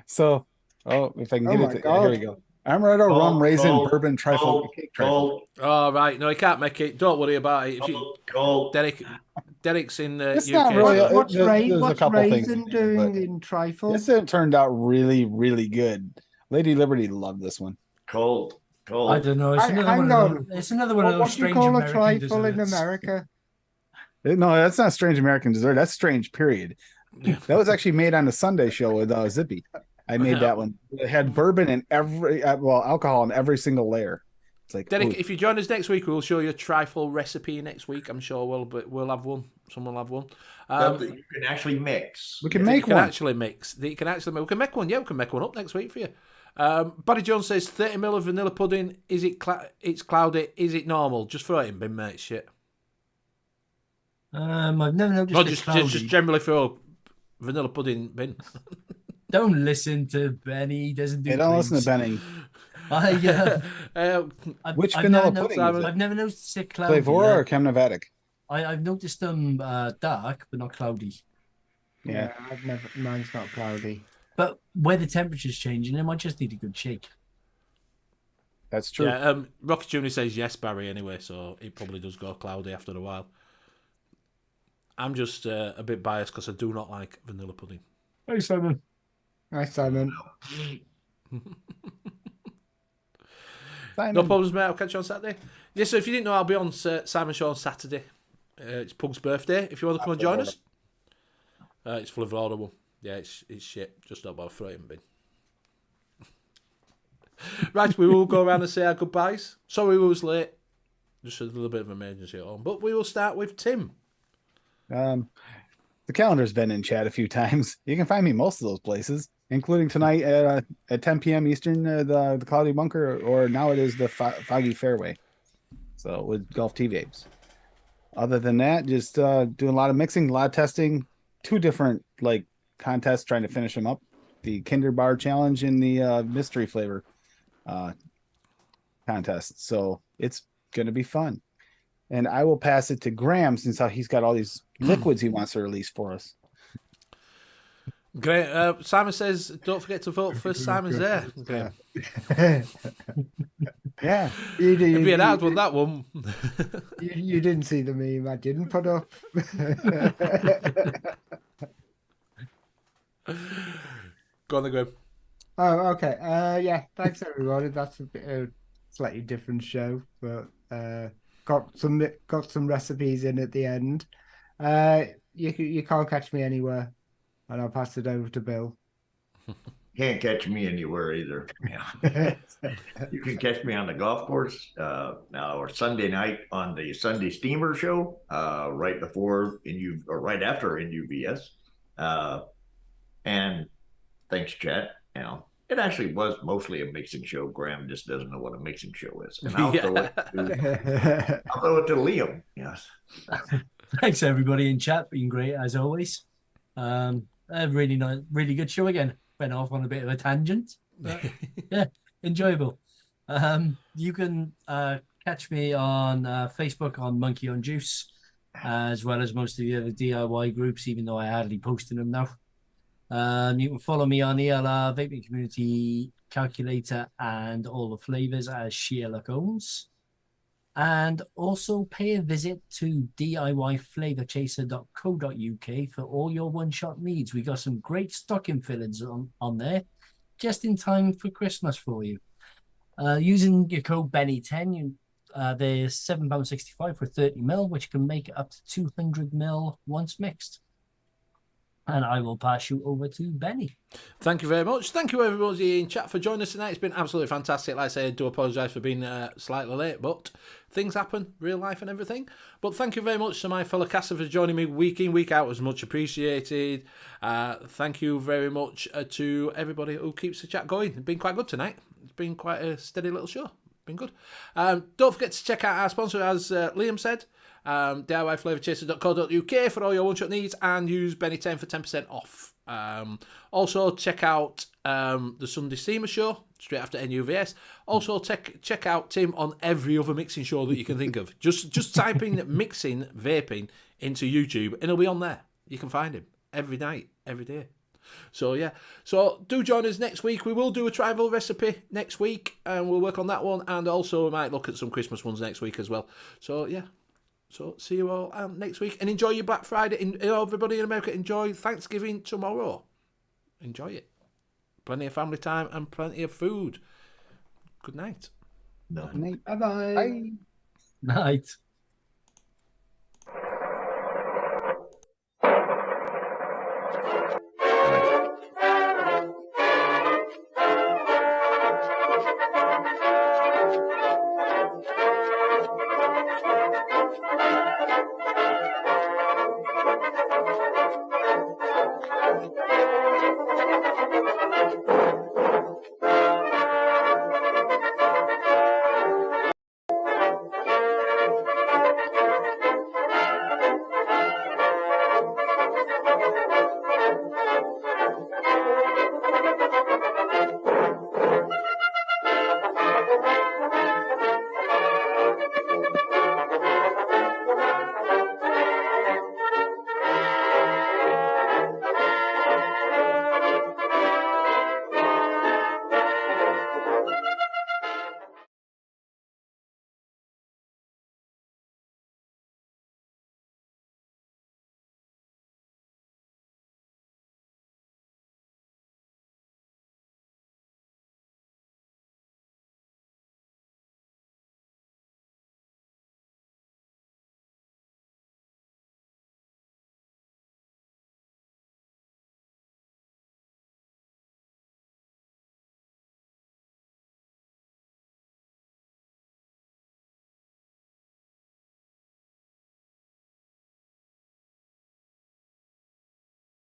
So, if I can Oh get my it, here God. we go. Amaretto, rum, raisin, bourbon, trifle, cake trifle. Oh, right. No, he can't make it. Don't worry about it. If you, Cold. Derek, Derek's in It's UK. not really- so- What's, there's a what's couple things Raisin in there, doing but- in trifle? This one turned out really, really good. Lady Liberty loved this one. Cold. I don't know. It's another Hang one of on. those. It's another one of those What do you strange call a American trifle in desserts. America? No, that's not strange American dessert. That's strange. Period. That was actually made on the Sunday show with Zippy. I made that one. It had bourbon in every, alcohol in every single layer. It's like, Derek, ooh. if you join us next week, we'll show you a trifle recipe next week. I'm sure we'll have one. Someone will have one. That you can actually mix. We can that make you can one. actually mix. That you can actually we can make one. Yeah, we can make one up next week for you. Buddy Jones says 30 ml of vanilla pudding. Is it? It's cloudy. Is it normal? Just throw it in bin, mate. Shit. I've never noticed No, it just cloudy. generally throw vanilla pudding bin. Don't listen to Benny. He doesn't do. Hey, don't listen to things. Benny. Which vanilla pudding is it? I've never noticed it cloudy. Flavor or Kemnovatic? I've noticed them dark, but not cloudy. Yeah. Mine's not cloudy. But where the temperature's changing, it might just need a good shake. That's true. Yeah. Rocky Junior says yes, Barry. Anyway, so it probably does go cloudy after a while. I'm just a bit biased because I do not like vanilla pudding. Hey, Simon. Hi, Simon. No problems, mate. I'll catch you on Saturday. Yeah, so if you didn't know, I'll be on Simon Show on Saturday. It's Pug's birthday. If you want to come and join us. It's full of laudable. Yeah, it's shit. Just not about throwing bin. Right, we will go around and say our goodbyes. Sorry we was late. Just a little bit of emergency at home. But we will start with Tim. The calendar's been in chat a few times. You can find me most of those places, including tonight at 10 p.m. Eastern, the Cloudy Bunker, or now it is the Foggy Fairway. So with Golf Tee Vapes. Other than that, just doing a lot of mixing, a lot of testing, 2 different contests trying to finish them up. The Kinder Bar Challenge and the mystery flavor contest. So it's going to be fun. And I will pass it to Graham since he's got all these liquids he wants to release for us. Great. Simon says, don't forget to vote for Simon's there. Okay. Yeah. It'd be an hard one, that one. You didn't see the meme I didn't put up. Go on then, Graham. Oh, okay. Yeah, thanks everybody. That's a slightly different show, but got some recipes in at the end. You can't catch me anywhere, and I'll pass it over to Bill. Can't catch me anywhere either. Yeah. You can catch me on the golf course or Sunday night on the Sunday Steamer show, right after NUVS. And thanks, chat. It actually was mostly a mixing show. Graham just doesn't know what a mixing show is. And I'll throw it to Liam. Yes. Thanks everybody in chat. Been great as always. A really nice, really good show again. Went off on a bit of a tangent. But, yeah, enjoyable. You can catch me on Facebook on Monkey on Juice, as well as most of the other DIY groups, even though I hardly post in them now. You can follow me on ELR, Vaping Community Calculator, and all the flavors as Sherlock Holmes. And also pay a visit to DIYFlavorchaser.co.uk for all your one-shot needs. We got some great stocking fillings on there, just in time for Christmas for you. Using your code Benny10, they're £7.65 for 30ml, which can make up to 200ml once mixed. And I will pass you over to Benny. Thank you very much. Thank you, everybody in chat, for joining us tonight. It's been absolutely fantastic. Like I said, I do apologise for being slightly late, but things happen, real life and everything. But thank you very much to my fellow caster for joining me week in, week out. It was much appreciated. Thank you very much to everybody who keeps the chat going. It's been quite good tonight. It's been quite a steady little show. Been good. Don't forget to check out our sponsor, as Liam said. DIYFlavorchaser.co.uk for all your one-shot needs, and use Benny10 for 10% off. Also check out the Sunday Steamer show straight after NUVS. Also check out Tim on every other mixing show that you can think of. Just type in mixing vaping into YouTube and he'll be on there. You can find him every night, every day. So yeah, so do join us next week. We will do a tribal recipe next week and we'll work on that one, and also we might look at some Christmas ones next week as well. So yeah, So see you all next week, and enjoy your Black Friday. Everybody in America, enjoy Thanksgiving tomorrow. Enjoy it. Plenty of family time and plenty of food. Good night. No. Nate. Bye-bye. Bye. Night.